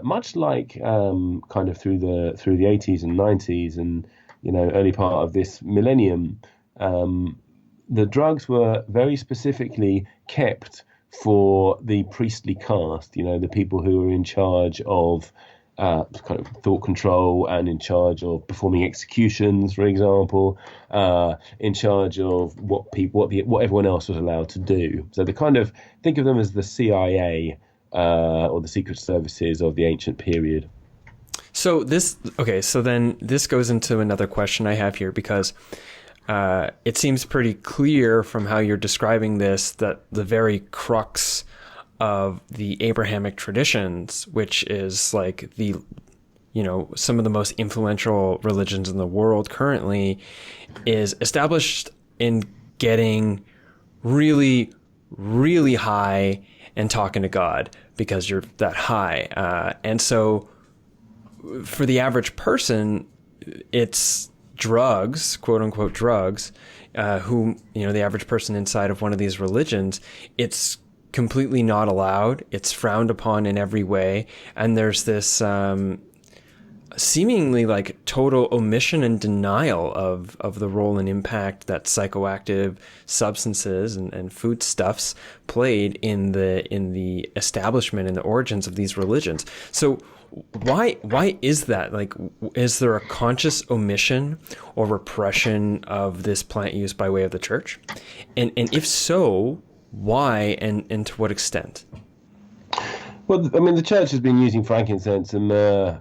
much like kind of through the 80s and 90s and early part of this millennium, the drugs were very specifically kept for the priestly caste. The people who were in charge of kind of thought control and in charge of performing executions, for example, in charge of what everyone else was allowed to do. So they kind of think of them as the CIA or the secret services of the ancient period. So then this goes into another question I have here, because it seems pretty clear from how you're describing this that the very crux of the Abrahamic traditions, which is like the some of the most influential religions in the world currently, is established in getting really, really high and talking to God because you're that high. And so for the average person, it's drugs, quote unquote drugs, who, the average person inside of one of these religions, it's completely not allowed. It's frowned upon in every way. And there's this seemingly like total omission and denial of the role and impact that psychoactive substances and foodstuffs played in the establishment and the origins of these religions. So why is that? Like, is there a conscious omission or repression of this plant use by way of the church? And if so, why and to what extent? Well, I mean, the church has been using frankincense and myrrh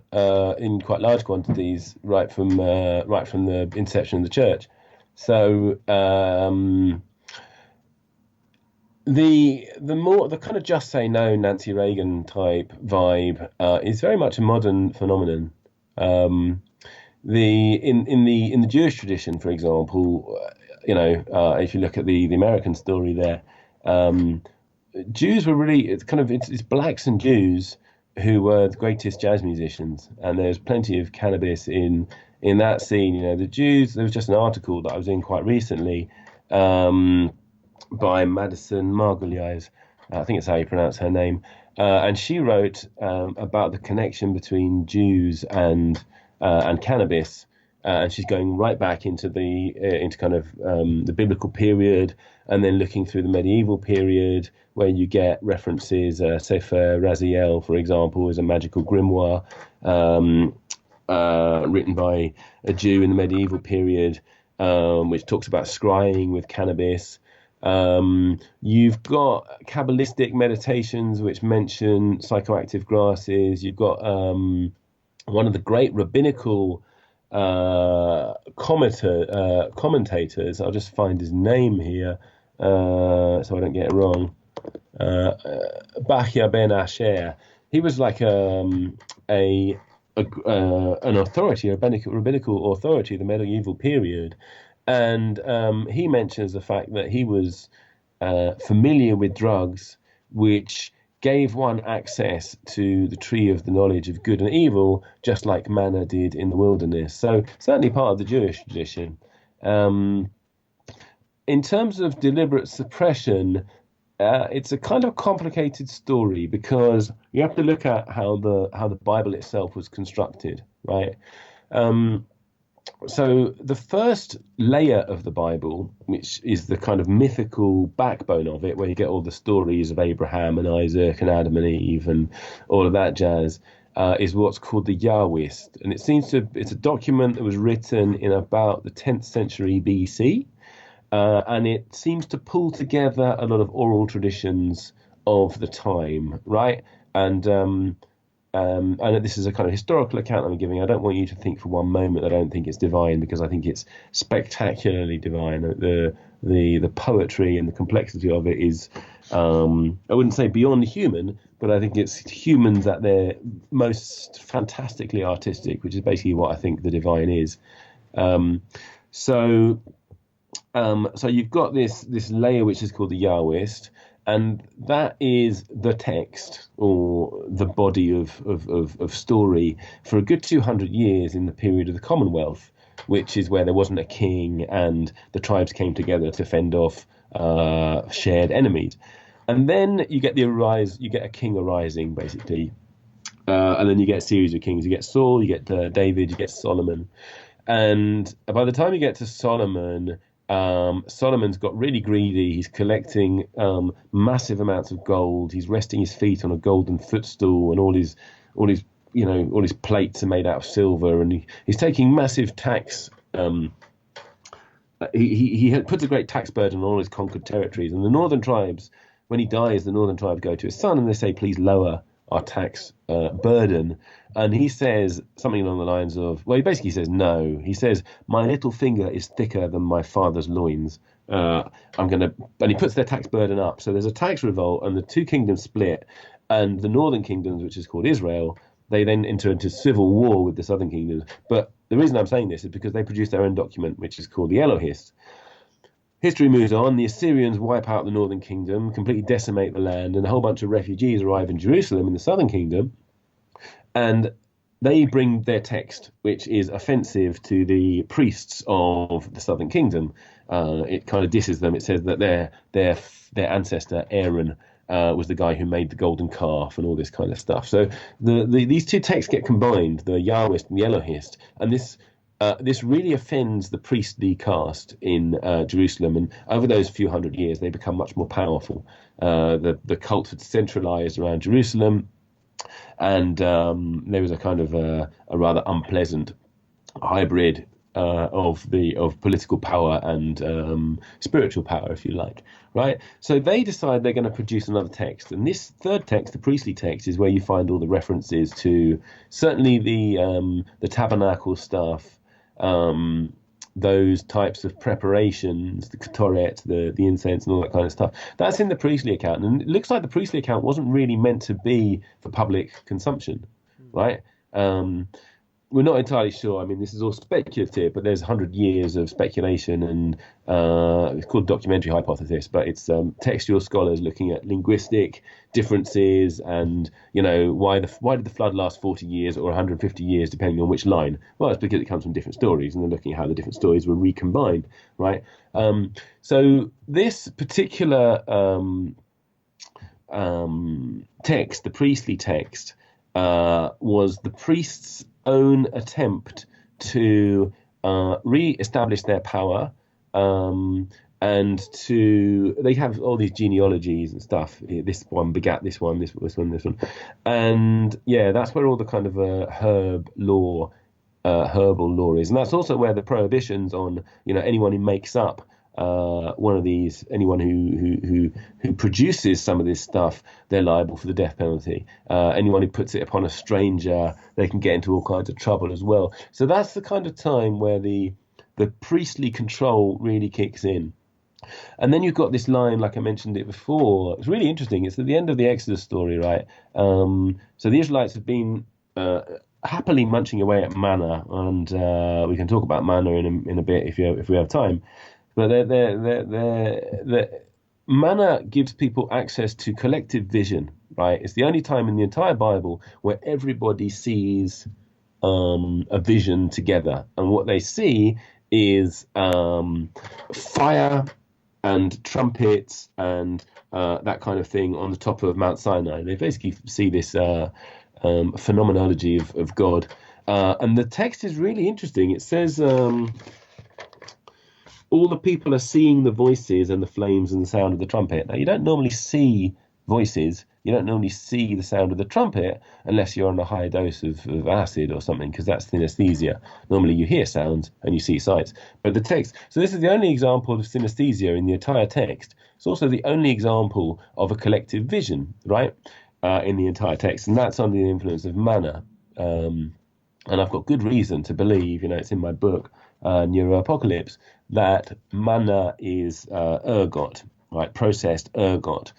in quite large quantities right from the inception of the church. So the kind of just say no Nancy Reagan type vibe is very much a modern phenomenon. In the Jewish tradition, for example, if you look at the American story there, Jews were really it's blacks and Jews who were the greatest jazz musicians, and there's plenty of cannabis in that scene. The Jews. There was just an article that I was in quite recently. By Madison Margolies, I think it's how you pronounce her name, and she wrote about the connection between Jews and cannabis, and she's going right back into the biblical period, and then looking through the medieval period, where you get references. Sefer Raziel, for example, is a magical grimoire written by a Jew in the medieval period, which talks about scrying with cannabis. You've got Kabbalistic meditations which mention psychoactive grasses. You've got one of the great rabbinical commentators. I'll just find his name here so I don't get it wrong. Bachya ben Asher. He was like an authority, a rabbinical authority of the medieval period. And he mentions the fact that he was familiar with drugs which gave one access to the tree of the knowledge of good and evil, just like manna did in the wilderness. So certainly part of the Jewish tradition. In terms of deliberate suppression, it's a kind of complicated story, because you have to look at how the Bible itself was constructed, right? So the first layer of the Bible, which is the kind of mythical backbone of it, where you get all the stories of Abraham and Isaac and Adam and Eve and all of that jazz, is what's called the Yahwist. And it's a document that was written in about the 10th century BC. And it seems to pull together a lot of oral traditions of the time, right? And this is a kind of historical account I'm giving. I don't want you to think for one moment that I don't think it's divine, because I think it's spectacularly divine. The poetry and the complexity of it is, I wouldn't say beyond human, but I think it's humans at their most fantastically artistic, which is basically what I think the divine is. So you've got this layer which is called the Yahwist, and that is the text or the body of story for a good 200 years in the period of the Commonwealth, which is where there wasn't a king and the tribes came together to fend off shared enemies. And then you get a king arising, basically, and then you get a series of kings. You get Saul, you get David, you get Solomon, and by the time you get to Solomon, Solomon's got really greedy. He's collecting massive amounts of gold. He's resting his feet on a golden footstool, and all his plates are made out of silver, and he's taking massive tax. He puts a great tax burden on all his conquered territories. And the northern tribes, when he dies, the northern tribes go to his son and they say, "Please lower our tax burden." And he says something along the lines of, well, he basically says no. He says, "My little finger is thicker than my father's loins. And he puts their tax burden up. So there's a tax revolt, and the two kingdoms split. And the northern kingdoms, which is called Israel, they then enter into civil war with the southern kingdoms. But the reason I'm saying this is because they produced their own document, which is called the Elohist. History moves on. The Assyrians wipe out the northern kingdom, completely decimate the land, and a whole bunch of refugees arrive in Jerusalem in the southern kingdom. And they bring their text, which is offensive to the priests of the southern kingdom. It kind of disses them. It says that their ancestor Aaron was the guy who made the golden calf and all this kind of stuff. So these two texts get combined, the Yahwist and the Elohist, and this really offends the priestly caste in Jerusalem. And over those few hundred years, they become much more powerful. The cult had centralized around Jerusalem, and there was a kind of a rather unpleasant hybrid of political power and spiritual power, if you like, right? So they decide they're going to produce another text, and this third text, the priestly text, is where you find all the references to certainly the tabernacle stuff, those types of preparations, the ketoret, the incense, and all that kind of stuff. That's in the priestly account, and it looks like the priestly account wasn't really meant to be for public consumption, right? We're not entirely sure. I mean, this is all speculative, but there's 100 years of speculation, and it's called documentary hypothesis, but it's textual scholars looking at linguistic differences and, why did the flood last 40 years or 150 years, depending on which line? Well, it's because it comes from different stories, and they're looking at how the different stories were recombined, right? So this particular text, the priestly text, was the priests' own attempt to re-establish their power, and they have all these genealogies and stuff. This one begat this one, this one, and that's where all the kind of herbal law is, and that's also where the prohibitions on anyone who makes up one of these, anyone who produces some of this stuff, they're liable for the death penalty. Anyone who puts it upon a stranger, they can get into all kinds of trouble as well. So that's the kind of time where the priestly control really kicks in. And then you've got this line, like I mentioned it before. It's really interesting. It's at the end of the Exodus story, right? So the Israelites have been happily munching away at manna, and we can talk about manna in a bit if we have time. But manna gives people access to collective vision, right? It's the only time in the entire Bible where everybody sees a vision together. And what they see is fire and trumpets and that kind of thing on the top of Mount Sinai. They basically see this phenomenology of God. And the text is really interesting. It says... all the people are seeing the voices and the flames and the sound of the trumpet. Now, you don't normally see voices. You don't normally see the sound of the trumpet unless you're on a high dose of acid or something, because that's synesthesia. Normally you hear sounds and you see sights. But the text, so this is the only example of synesthesia in the entire text. It's also the only example of a collective vision, right, in the entire text. And that's under the influence of manna. And I've got good reason to believe, it's in my book, Neuro-Apocalypse, that manna is ergot, right? Processed ergot.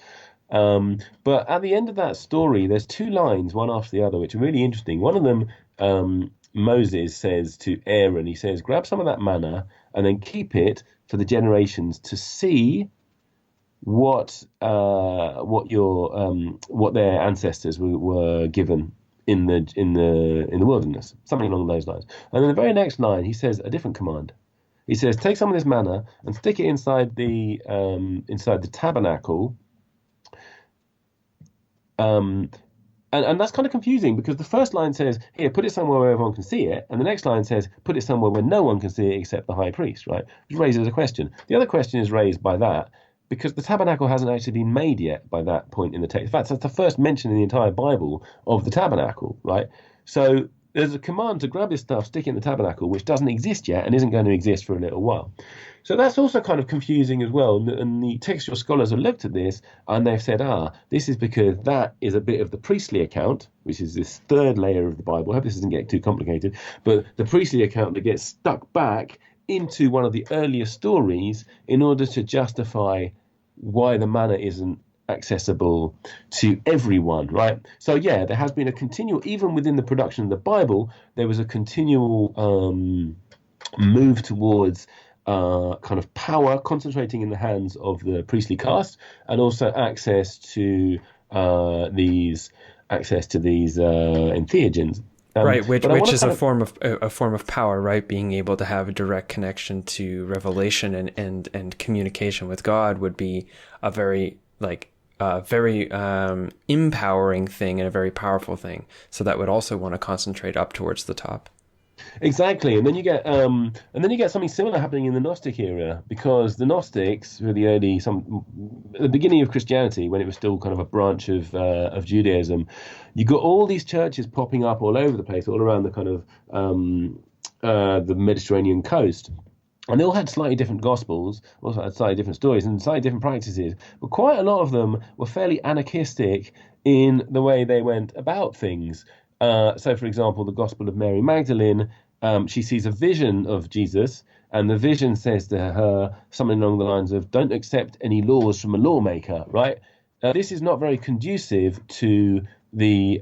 But at the end of that story, there's two lines, one after the other, which are really interesting. One of them, Moses says to Aaron, he says, grab some of that manna and then keep it for the generations to see what their ancestors were given in the wilderness, something along those lines. And then the very next line, he says a different command. He says, take some of this manna and stick it inside the tabernacle. And that's kind of confusing, because the first line says, here, put it somewhere where everyone can see it. And the next line says, put it somewhere where no one can see it except the high priest, right? Which raises a question. The other question is raised by that, because the tabernacle hasn't actually been made yet by that point in the text. In fact, that's the first mention in the entire Bible of the tabernacle, right? So there's a command to grab this stuff, stick it in the tabernacle, which doesn't exist yet and isn't going to exist for a little while. So that's also kind of confusing as well. And the textual scholars have looked at this and they've said, this is because that is a bit of the priestly account, which is this third layer of the Bible. I hope this doesn't get too complicated, but the priestly account that gets stuck back into one of the earlier stories in order to justify why the manna isn't accessible to everyone, right? So yeah, there has been a continual, even within the production of the Bible, there was a continual move towards kind of power concentrating in the hands of the priestly caste, and also access to these entheogens. Right, which But I want to is kind a form of power, right? Being able to have a direct connection to revelation and communication with God would be a very empowering thing and a very powerful thing. So that would also want to concentrate up towards the top. exactly, and then you get something similar happening in the Gnostic era, because the Gnostics were at the beginning of Christianity, when it was still kind of a branch of Judaism. You got all these churches popping up all over the place, all around the kind of the Mediterranean coast. And they all had slightly different gospels, also had slightly different stories and slightly different practices. But quite a lot of them were fairly anarchistic in the way they went about things. So, for example, the Gospel of Mary Magdalene, she sees a vision of Jesus, and the vision says to her something along the lines of, "Don't accept any laws from a lawmaker," right? This is not very conducive to the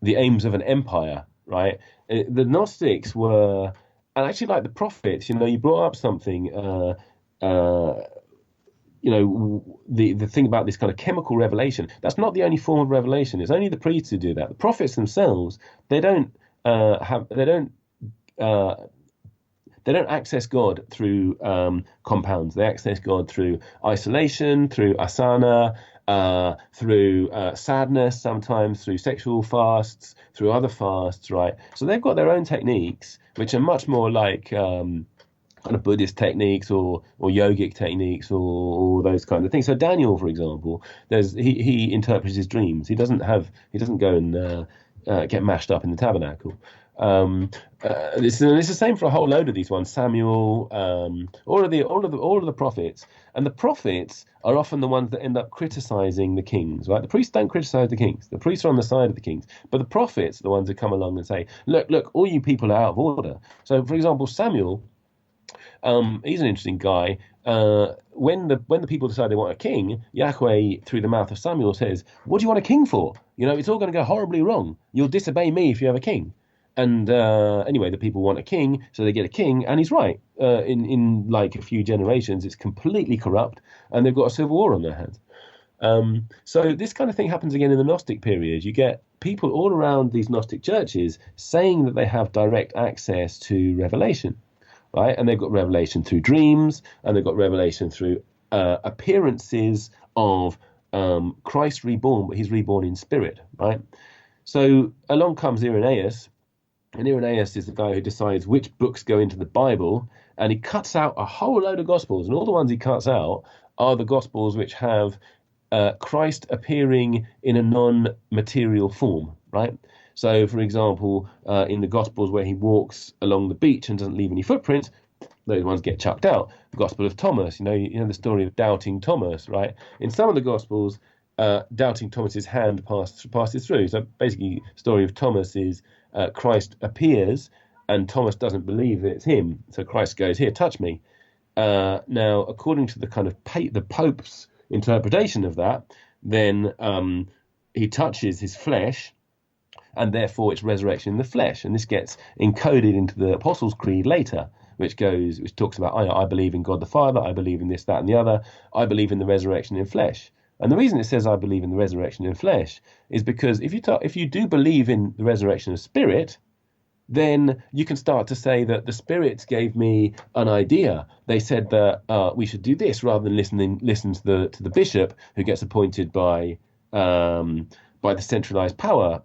aims of an empire, right? The Gnostics were, and actually, like the prophets, you brought up something. The thing about this kind of chemical revelation, that's not the only form of revelation. It's only the priests who do that. The prophets themselves, they don't access God through compounds. They access God through isolation, through asana, through sadness, sometimes through sexual fasts, through other fasts, right? So they've got their own techniques, which are much more like kind of Buddhist techniques or yogic techniques or those kind of things. So Daniel, for example, he interprets his dreams. He doesn't go and get mashed up in the tabernacle. It's the same for a whole load of these ones. Samuel, all of the prophets, and the prophets are often the ones that end up criticizing the kings, right? The priests don't criticize the kings. The priests are on the side of the kings, but the prophets are the ones who come along and say, look, all you people are out of order. So, for example, Samuel, he's an interesting guy. When the people decide they want a king, Yahweh, through the mouth of Samuel, says, "What do you want a king for? It's all going to go horribly wrong. You'll disobey me if you have a king." And anyway, the people want a king, so they get a king, and he's right. In like a few generations, it's completely corrupt, and they've got a civil war on their hands. So this kind of thing happens again in the Gnostic period. You get people all around these Gnostic churches saying that they have direct access to revelation, right? And they've got revelation through dreams, and they've got revelation through appearances of Christ reborn, but he's reborn in spirit, right? So along comes Irenaeus, and Irenaeus is the guy who decides which books go into the Bible, and he cuts out a whole load of Gospels, and all the ones he cuts out are the Gospels which have Christ appearing in a non-material form, right? So, for example, in the Gospels where he walks along the beach and doesn't leave any footprints, those ones get chucked out. The Gospel of Thomas, you know the story of doubting Thomas, right? In some of the Gospels, doubting Thomas's hand passes through. So basically, the story of Thomas is Christ appears, and Thomas doesn't believe that it's him. So Christ goes, "Here, touch me." Now, according to the kind of the Pope's interpretation of that, then he touches his flesh, and therefore it's resurrection in the flesh. And this gets encoded into the Apostles' Creed later, which talks about, I believe in God the Father, I believe in this, that, and the other, I believe in the resurrection in flesh. And the reason it says I believe in the resurrection in flesh is because if you do believe in the resurrection of spirit, then you can start to say that the spirits gave me an idea. They said that we should do this rather than listen to the bishop who gets appointed by the centralized power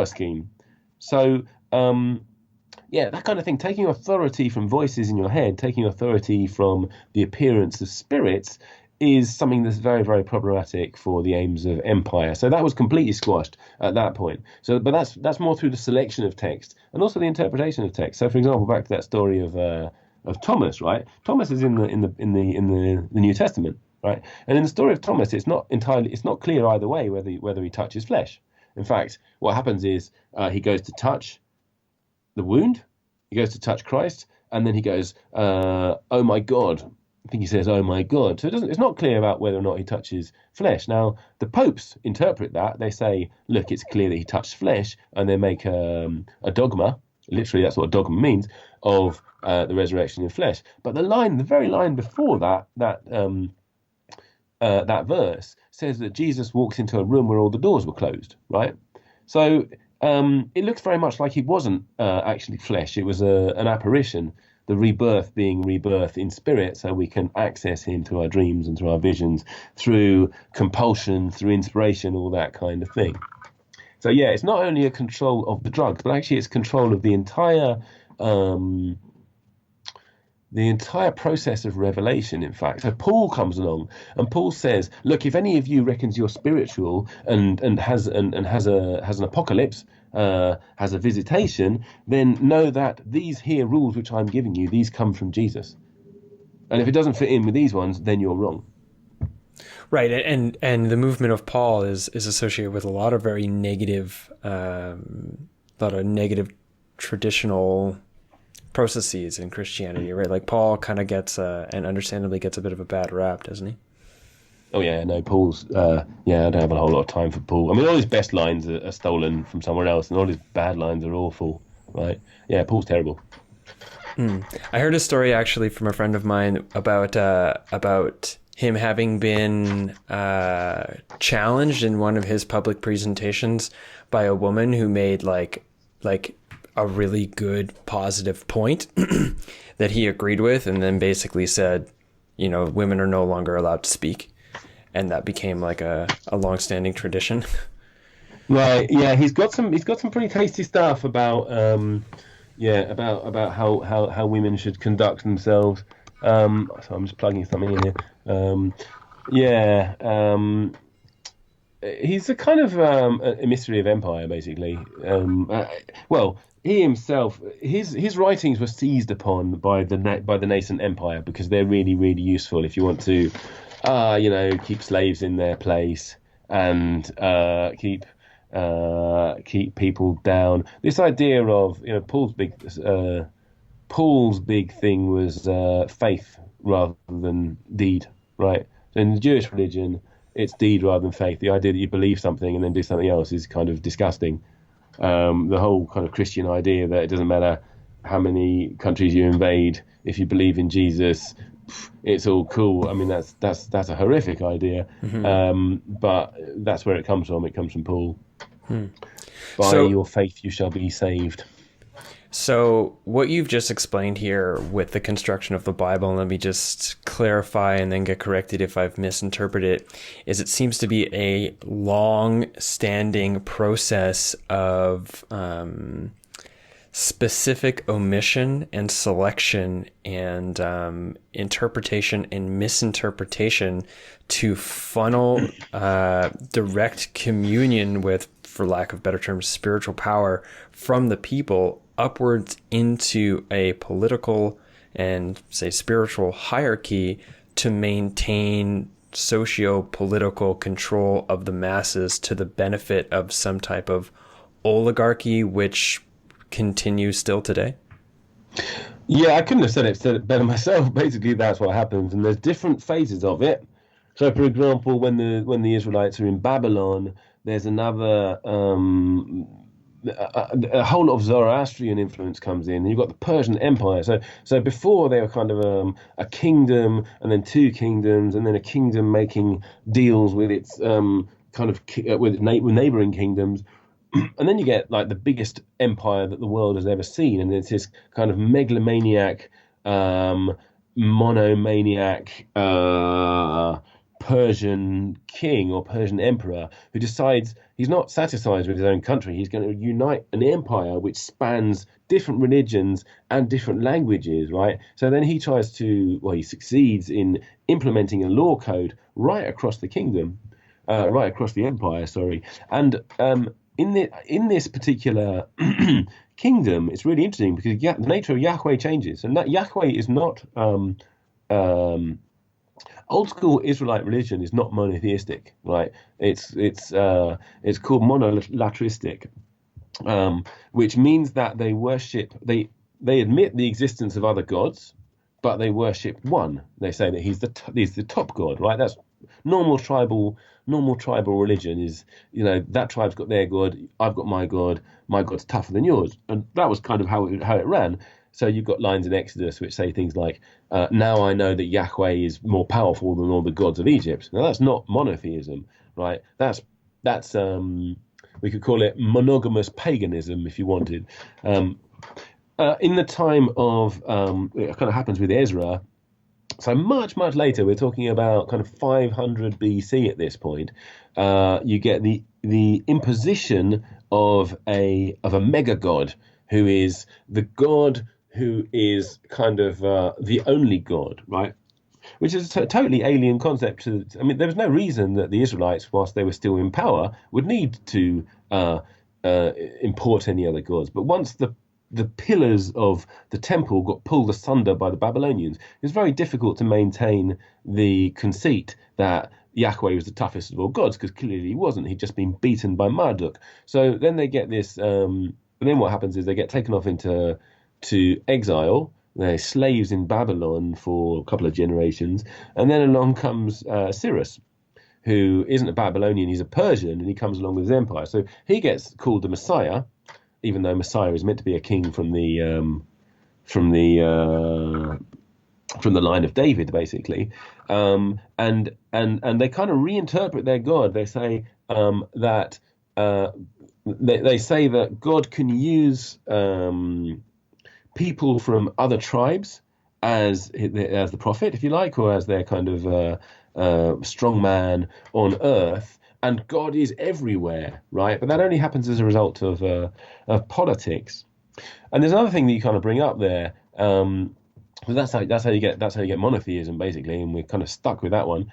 scheme. So that kind of thing, taking authority from voices in your head, taking authority from the appearance of spirits, is something that's very, very problematic for the aims of empire. So that was completely squashed at that point. So, but that's more through the selection of text and also the interpretation of text. So, for example, back to that story of Thomas, right? Thomas is in the New Testament, right? And in the story of Thomas, it's not clear either way whether he touches flesh. In fact, what happens is he goes to touch the wound, he goes to touch Christ, and then he goes, "Oh my God, think he says, "Oh my God." So it's not clear about whether or not he touches flesh. Now, the popes interpret that. They say, look, it's clear that he touched flesh, and they make a dogma. Literally, that's what a dogma means, of the resurrection in flesh. But the very line before that verse says that Jesus walks into a room where all the doors were closed, right? So it looks very much like he wasn't actually flesh. It was an apparition, the rebirth being rebirth in spirit, so we can access him through our dreams and through our visions, through compulsion, through inspiration, all that kind of thing. So yeah, it's not only a control of the drugs, but actually it's control of the entire process of revelation, in fact. So Paul comes along and Paul says, look, if any of you reckons you're spiritual and has an apocalypse, has a visitation, then know that these here rules which I'm giving you, these come from Jesus. And if it doesn't fit in with these ones, then you're wrong. Right, and the movement of Paul is associated with a lot of very negative, traditional processes in Christianity, right? Like Paul kind of gets, and understandably gets a bit of a bad rap, doesn't he? Oh yeah, no, Paul's, I don't have a whole lot of time for Paul. I mean, all his best lines are stolen from somewhere else, and all his bad lines are awful, right? Yeah, Paul's terrible. I heard a story actually from a friend of mine about him having been challenged in one of his public presentations by a woman who made like a really good positive point that he agreed with, and then basically said, women are no longer allowed to speak. And that became like a long-standing tradition. Right. Yeah, he's got some pretty tasty stuff about about how women should conduct themselves. So I'm just plugging something in here. He's a kind of a mystery of empire, basically. He himself, his writings were seized upon by the nascent empire because they're really, really useful if you want to, keep slaves in their place and keep people down. This idea of Paul's big thing was faith rather than deed, right? So in the Jewish religion, it's deed rather than faith. The idea that you believe something and then do something else is kind of disgusting. The whole kind of Christian idea that it doesn't matter how many countries you invade, if you believe in Jesus, it's all cool. I mean, that's a horrific idea. But that's where it comes from. It comes from Paul. By your faith you shall be saved. So what you've just explained here with the construction of the Bible, let me just clarify and then get corrected if I've misinterpreted it, is it seems to be a long-standing process of specific omission and selection and interpretation and misinterpretation to funnel direct communion with, for lack of better terms, spiritual power from the people upwards into a political and, say, spiritual hierarchy to maintain socio-political control of the masses to the benefit of some type of oligarchy, which continues still today? Yeah, I couldn't have said it better myself. Basically, that's what happens, and there's different phases of it. So, for example, when the Israelites are in Babylon, there's another a whole lot of Zoroastrian influence comes in. And you've got the Persian Empire. So before they were kind of a kingdom, and then two kingdoms, and then a kingdom making deals with its with neighboring kingdoms. And then you get like the biggest empire that the world has ever seen, and it's this kind of megalomaniac, monomaniac Persian king or Persian emperor who decides he's not satisfied with his own country. He's going to unite an empire which spans different religions and different languages, right? So then he he succeeds in implementing a law code right across the kingdom, right across the empire, sorry. And in this particular kingdom, it's really interesting because the nature of Yahweh changes, and that Yahweh is not old school Israelite religion is not monotheistic, right? It's called monolatristic, which means that they admit the existence of other gods, but they worship one. They say that he's the top god, right? That's normal tribal religion is, that tribe's got their god, I've got my god's tougher than yours. And that was kind of how it ran. So you've got lines in Exodus which say things like, now I know that Yahweh is more powerful than all the gods of Egypt. Now that's not monotheism, right? That's we could call it monogamous paganism if you wanted. In the time of, it kind of happens with Ezra, so much later, we're talking about kind of 500 BC at this point, you get the imposition of a mega god, who is the god who is kind of the only god, right? Which is a totally alien concept. I mean, there was no reason that the Israelites, whilst they were still in power, would need to import any other gods. But once the pillars of the temple got pulled asunder by the Babylonians, it was very difficult to maintain the conceit that Yahweh was the toughest of all gods, because clearly he wasn't. He'd just been beaten by Marduk. So then they get this, and then what happens is they get taken off into exile. They're slaves in Babylon for a couple of generations, and then along comes Cyrus, who isn't a Babylonian, he's a Persian, and he comes along with his empire. So he gets called the Messiah, even though Messiah is meant to be a king from the line of David, basically, and they kind of reinterpret their God. They say that they say that God can use people from other tribes as the prophet, if you like, or as their kind of strong man on earth. And God is everywhere, right? But that only happens as a result of politics. And there's another thing that you kind of bring up there. So that's how you get monotheism, basically, and we're kind of stuck with that one.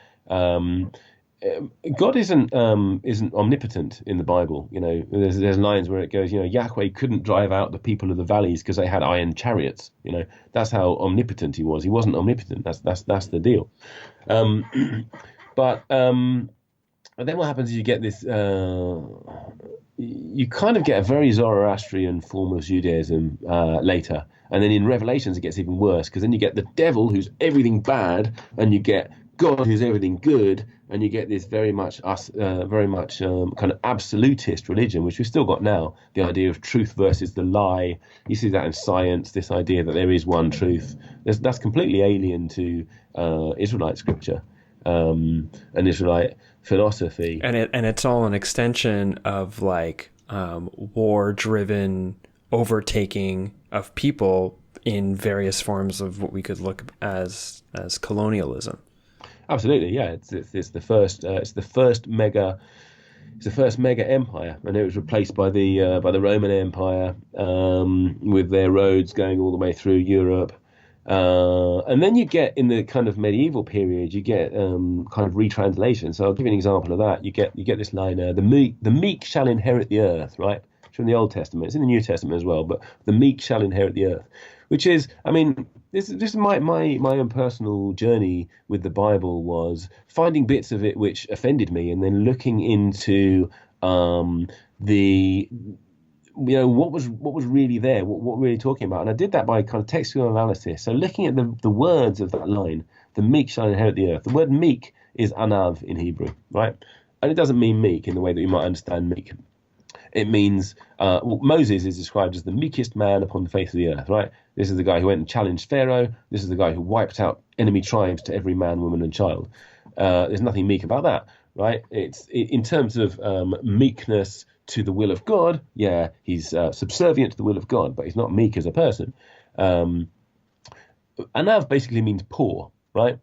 God isn't omnipotent in the Bible. There's lines where it goes, Yahweh couldn't drive out the people of the valleys because they had iron chariots. That's how omnipotent he was. He wasn't omnipotent. That's the deal. But then what happens is you get this, you kind of get a very Zoroastrian form of Judaism later. And then in Revelations, it gets even worse, because then you get the devil, who's everything bad, and you get God, who's everything good, and you get this very much kind of absolutist religion, which we've still got now, the idea of truth versus the lie. You see that in science, this idea that there is one truth. That's completely alien to Israelite scripture. An Israelite philosophy, and it's all an extension of like war-driven overtaking of people in various forms of what we could look as colonialism. Absolutely, yeah. It's the first mega empire, and it was replaced by the Roman Empire, with their roads going all the way through Europe. And then you get, in the kind of medieval period, you get kind of retranslation. So I'll give you an example of that. You get this line, the meek shall inherit the earth, right? It's from the Old Testament. It's in the New Testament as well, but the meek shall inherit the earth, which is, I mean, this is my own personal journey with the Bible, was finding bits of it which offended me, and then looking into what was really there, what we're really talking about. And I did that by kind of textual analysis. So looking at the words of that line, the meek shall inherit the earth. The word meek is anav in Hebrew, right? And it doesn't mean meek in the way that you might understand meek. It means, Moses is described as the meekest man upon the face of the earth, right? This is the guy who went and challenged Pharaoh. This is the guy who wiped out enemy tribes to every man, woman, and child. There's nothing meek about that, right? In terms of meekness to the will of God, yeah, he's subservient to the will of God, but he's not meek as a person. Anav basically means poor, right?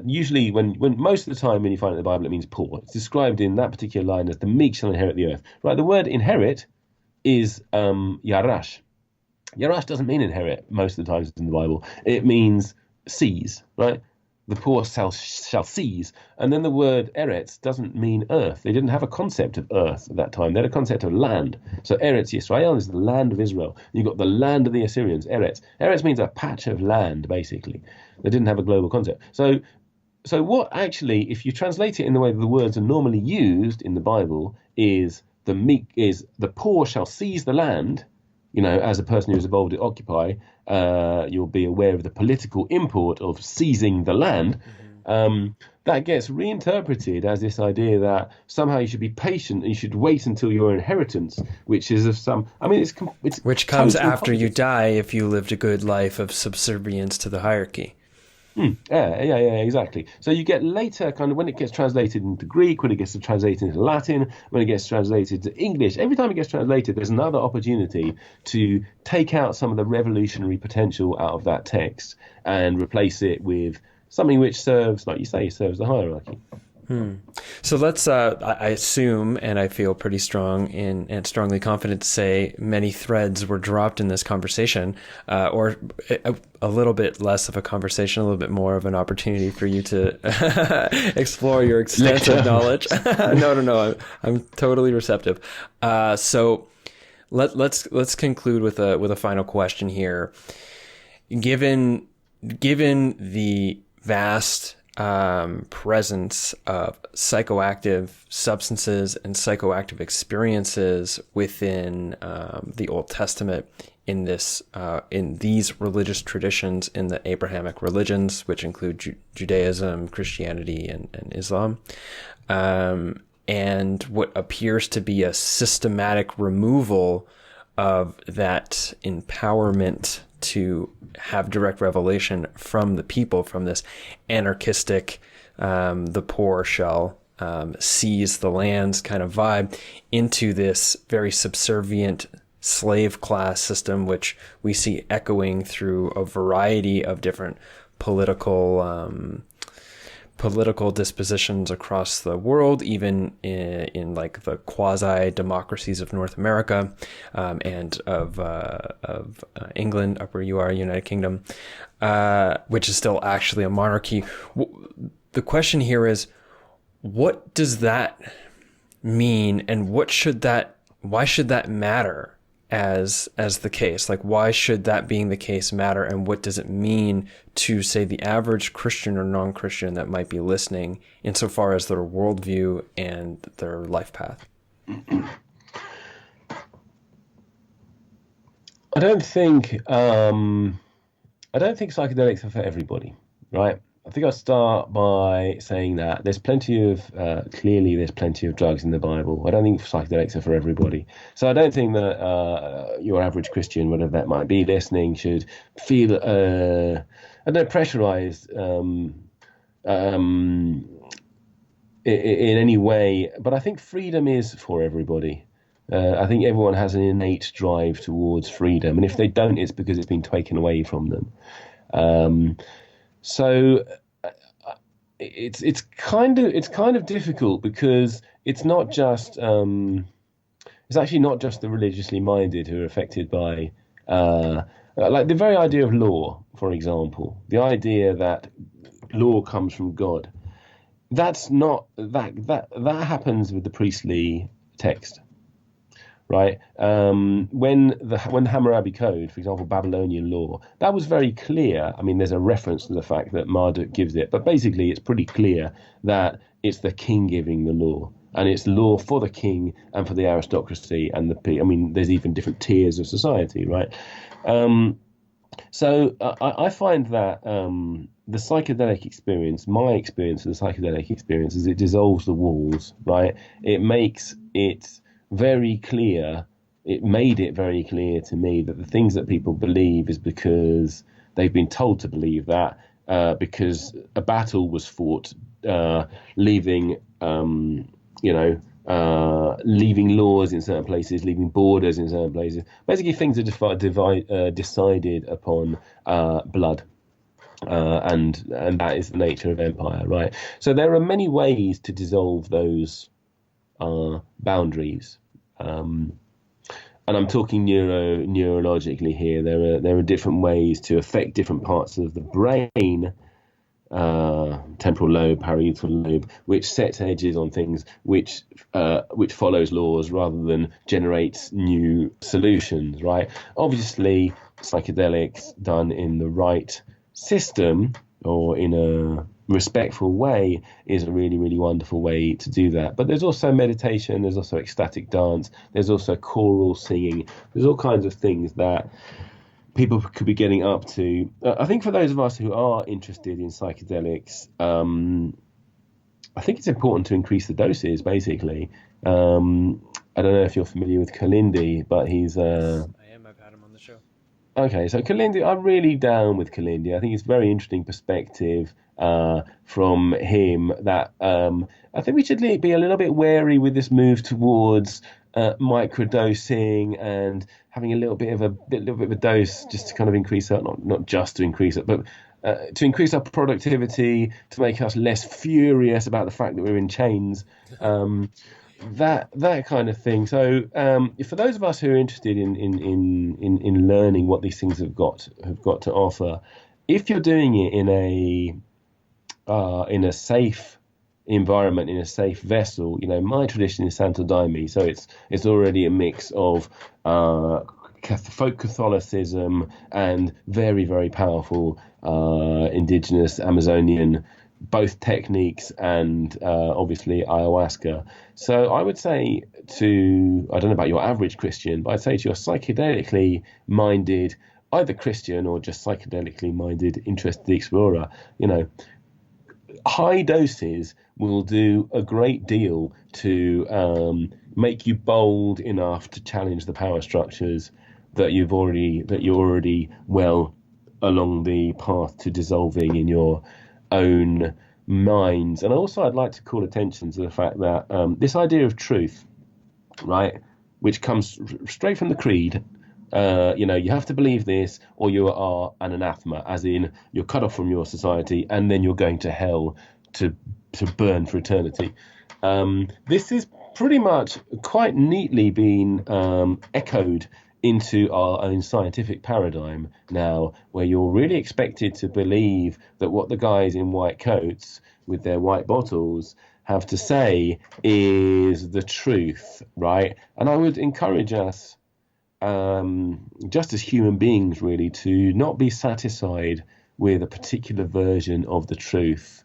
Usually, when most of the time when you find it in the Bible, it means poor. It's described in that particular line as the meek shall inherit the earth. Right? The word inherit is yarash. Yarash doesn't mean inherit most of the times in the Bible. It means seize, right? The poor shall seize. And then the word Eretz doesn't mean earth. They didn't have a concept of earth at that time. They had a concept of land. So Eretz Yisrael is the land of Israel. You've got the land of the Assyrians, Eretz. Eretz means a patch of land, basically. They didn't have a global concept. So what actually, if you translate it in the way that the words are normally used in the Bible, is the poor shall seize the land, as a person who's involved at Occupy, you'll be aware of the political import of seizing the land. That gets reinterpreted as this idea that somehow you should be patient and you should wait until your inheritance, which is of some. I mean, it's which comes total after you politics. die if you lived a good life of subservience to the hierarchy. Yeah, exactly. So you get later, kind of when it gets translated into Greek, when it gets translated into Latin, when it gets translated to English, every time it gets translated, there's another opportunity to take out some of the revolutionary potential out of that text and replace it with something which serves, like you say, serves the hierarchy. So let's, I assume, and I feel pretty strong and strongly confident to say many threads were dropped in this conversation, or a little bit less of a conversation, a little bit more of an opportunity for you to explore your extensive knowledge. No, I'm totally receptive. So let's conclude with a final question here. Given the vast presence of psychoactive substances and psychoactive experiences within the Old Testament in these religious traditions in the Abrahamic religions, which include Judaism, Christianity, and Islam, and what appears to be a systematic removal of that empowerment to have direct revelation from the people, from this anarchistic, the poor shall seize the lands kind of vibe, into this very subservient slave class system, which we see echoing through a variety of different political dispositions across the world, even in like the quasi democracies of North America, and of England, up where you are, United Kingdom, which is still actually a monarchy. The question here is, what does that mean, and why should that matter as the case? Like, why should that being the case matter, and what does it mean to, say, the average Christian or non-Christian that might be listening, insofar as their worldview and their life path? I don't think psychedelics are for everybody, right? I think I'll start by saying that there's plenty of drugs in the Bible. I don't think psychedelics are for everybody. So I don't think that your average Christian, whatever that might be, listening, should feel pressurized in any way. But I think freedom is for everybody. I think everyone has an innate drive towards freedom, and if they don't, it's because it's been taken away from them. So it's kind of difficult, because it's not just it's actually not just the religiously minded who are affected by like the very idea of law, for example, the idea that law comes from God. That's not that happens with the priestly text. Right. When the Hammurabi Code, for example, Babylonian law, that was very clear. I mean, there's a reference to the fact that Marduk gives it, but basically it's pretty clear that it's the king giving the law, and it's law for the king and for the aristocracy and I mean, there's even different tiers of society, right? So I find that the psychedelic experience, my experience of the psychedelic experience, is it dissolves the walls, right? It makes it very clear. It made it very clear to me that the things that people believe is because they've been told to believe that, because a battle was fought, leaving laws in certain places, leaving borders in certain places. Basically, things are decided upon blood. And that is the nature of empire, right? So there are many ways to dissolve those boundaries, and I'm talking neurologically here. There are different ways to affect different parts of the brain, temporal lobe, parietal lobe, which sets edges on things, which follows laws rather than generates new solutions, right? Obviously, psychedelics done in the right system, or in respectful way is a really, really wonderful way to do that. But there's also meditation, there's also ecstatic dance, there's also choral singing, there's all kinds of things that people could be getting up to. I think for those of us who are interested in psychedelics, I think it's important to increase the doses, basically. I don't know if you're familiar with Kalindi, but he's... I am. I've had him on the show. Okay, so Kalindi, I'm really down with Kalindi. I think it's a very interesting perspective from him that I think we should be a little bit wary with this move towards microdosing and having a little bit of a dose just to kind of increase our, not just to increase it, but to increase our productivity, to make us less furious about the fact that we're in chains. That kind of thing. So for those of us who are interested in learning what these things have got to offer, if you're doing it in a safe environment, in a safe vessel, my tradition is Santo Daime, so it's already a mix of folk Catholicism and very, very powerful indigenous Amazonian both techniques and obviously ayahuasca. So I would say I don't know about your average Christian, but I'd say to your psychedelically minded, either Christian or just psychedelically minded, interested explorer, high doses will do a great deal to make you bold enough to challenge the power structures that you're already well along the path to dissolving in your own minds. And also I'd like to call attention to the fact that this idea of truth, right, which comes straight from the creed, you have to believe this or you are an anathema, as in you're cut off from your society and then you're going to hell to burn for eternity. This is pretty much quite neatly been echoed into our own scientific paradigm now, where you're really expected to believe that what the guys in white coats with their white bottles have to say is the truth, right? And I would encourage us, just as human beings, really, to not be satisfied with a particular version of the truth.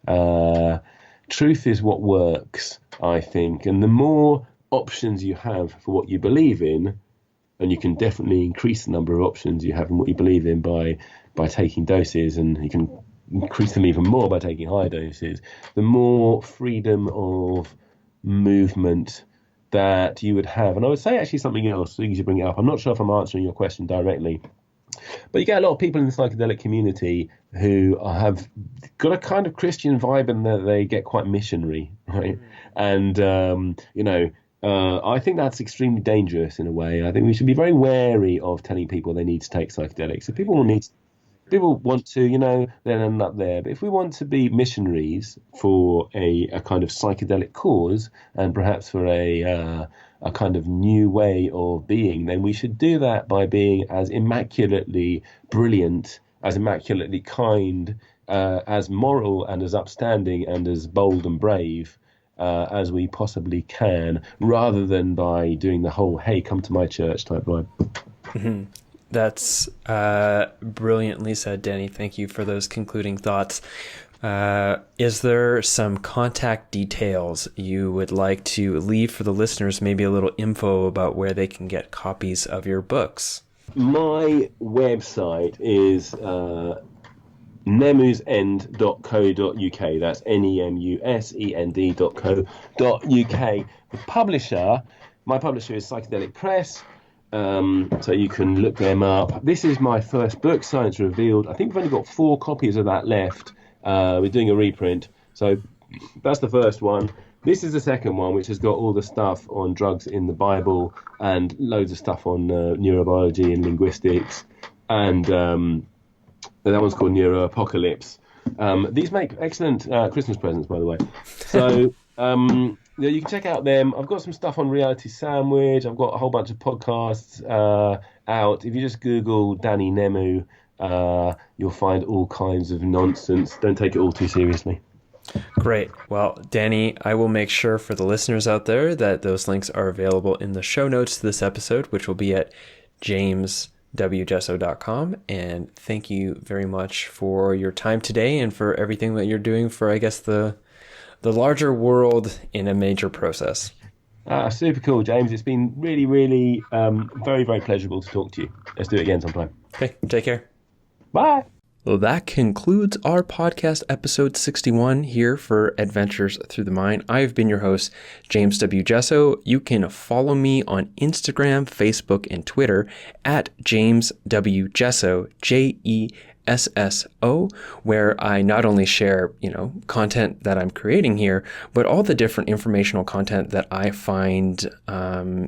Truth is what works, I think, and the more options you have for what you believe in, and you can definitely increase the number of options you have in what you believe in by taking doses, and you can increase them even more by taking higher doses, the more freedom of movement that you would have. And I would say actually something else, so you bring it up. I'm not sure if I'm answering your question directly, but you get a lot of people in the psychedelic community who have got a kind of Christian vibe and that they get quite missionary, right? And, I think that's extremely dangerous in a way. I think we should be very wary of telling people they need to take psychedelics. If people want to, then end up there. But if we want to be missionaries for a kind of psychedelic cause and perhaps for a kind of new way of being, then we should do that by being as immaculately brilliant, as immaculately kind, as moral and as upstanding and as bold and brave as we possibly can, rather than by doing the whole, hey, come to my church type vibe. Mm-hmm. That's brilliantly said, Danny. Thank you for those concluding thoughts. Is there some contact details you would like to leave for the listeners, maybe a little info about where they can get copies of your books? My website is nemusend.co.uk. That's nemusend.co.uk. My publisher is Psychedelic Press. So you can look them up. This is my first book, Science Revealed. I think we've only got 4 copies of that left. We're doing a reprint. So that's the first one. This is the second one, which has got all the stuff on drugs in the Bible and loads of stuff on neurobiology and linguistics. And that one's called Neuro-Apocalypse. These make excellent Christmas presents, by the way. So you can check out them. I've got some stuff on Reality Sandwich. I've got a whole bunch of podcasts out. If you just Google Danny Nemu, you'll find all kinds of nonsense. Don't take it all too seriously. Great. Well, Danny, I will make sure for the listeners out there that those links are available in the show notes to this episode, which will be at jamesw.co. james.wjesso.com. And thank you very much for your time today and for everything that you're doing for, I guess, the larger world in a major process. Super cool, James. It's been really, really very, very pleasurable to talk to you. Let's do it again sometime. Okay, take care. Bye. Well, that concludes our podcast episode 61 here for Adventures Through the Mind. I've been your host, James W. Jesso. You can follow me on Instagram, Facebook, and Twitter at James W. Jesso, JESSO, where I not only share, content that I'm creating here, but all the different informational content that I find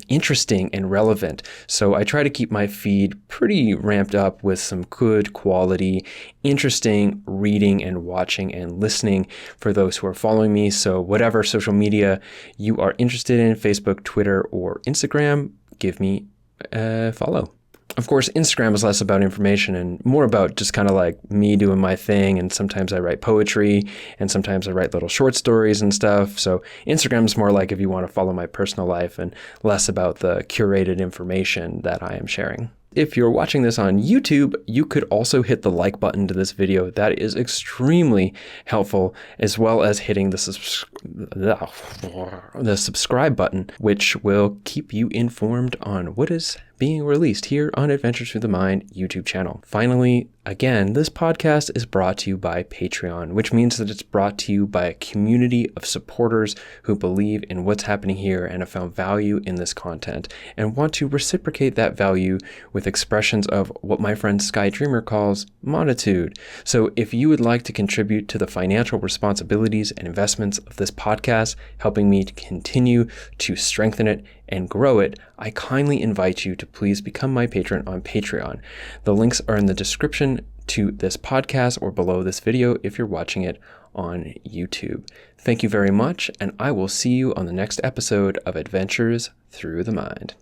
interesting and relevant. So I try to keep my feed pretty ramped up with some good quality, interesting reading and watching and listening for those who are following me. So whatever social media you are interested in, Facebook, Twitter, or Instagram, give me a follow. Of course, Instagram is less about information and more about just kind of like me doing my thing. And sometimes I write poetry and sometimes I write little short stories and stuff. So Instagram is more like if you want to follow my personal life and less about the curated information that I am sharing. If you're watching this on YouTube, you could also hit the like button to this video. That is extremely helpful, as well as hitting the subscribe button, which will keep you informed on what is being released here on Adventures Through the Mind YouTube channel. Finally, again, this podcast is brought to you by Patreon, which means that it's brought to you by a community of supporters who believe in what's happening here and have found value in this content and want to reciprocate that value with expressions of what my friend Sky Dreamer calls monitude. So if you would like to contribute to the financial responsibilities and investments of this podcast, helping me to continue to strengthen it and grow it, I kindly invite you to please become my patron on Patreon. The links are in the description to this podcast or below this video if you're watching it on YouTube. Thank you very much, and I will see you on the next episode of Adventures Through the Mind.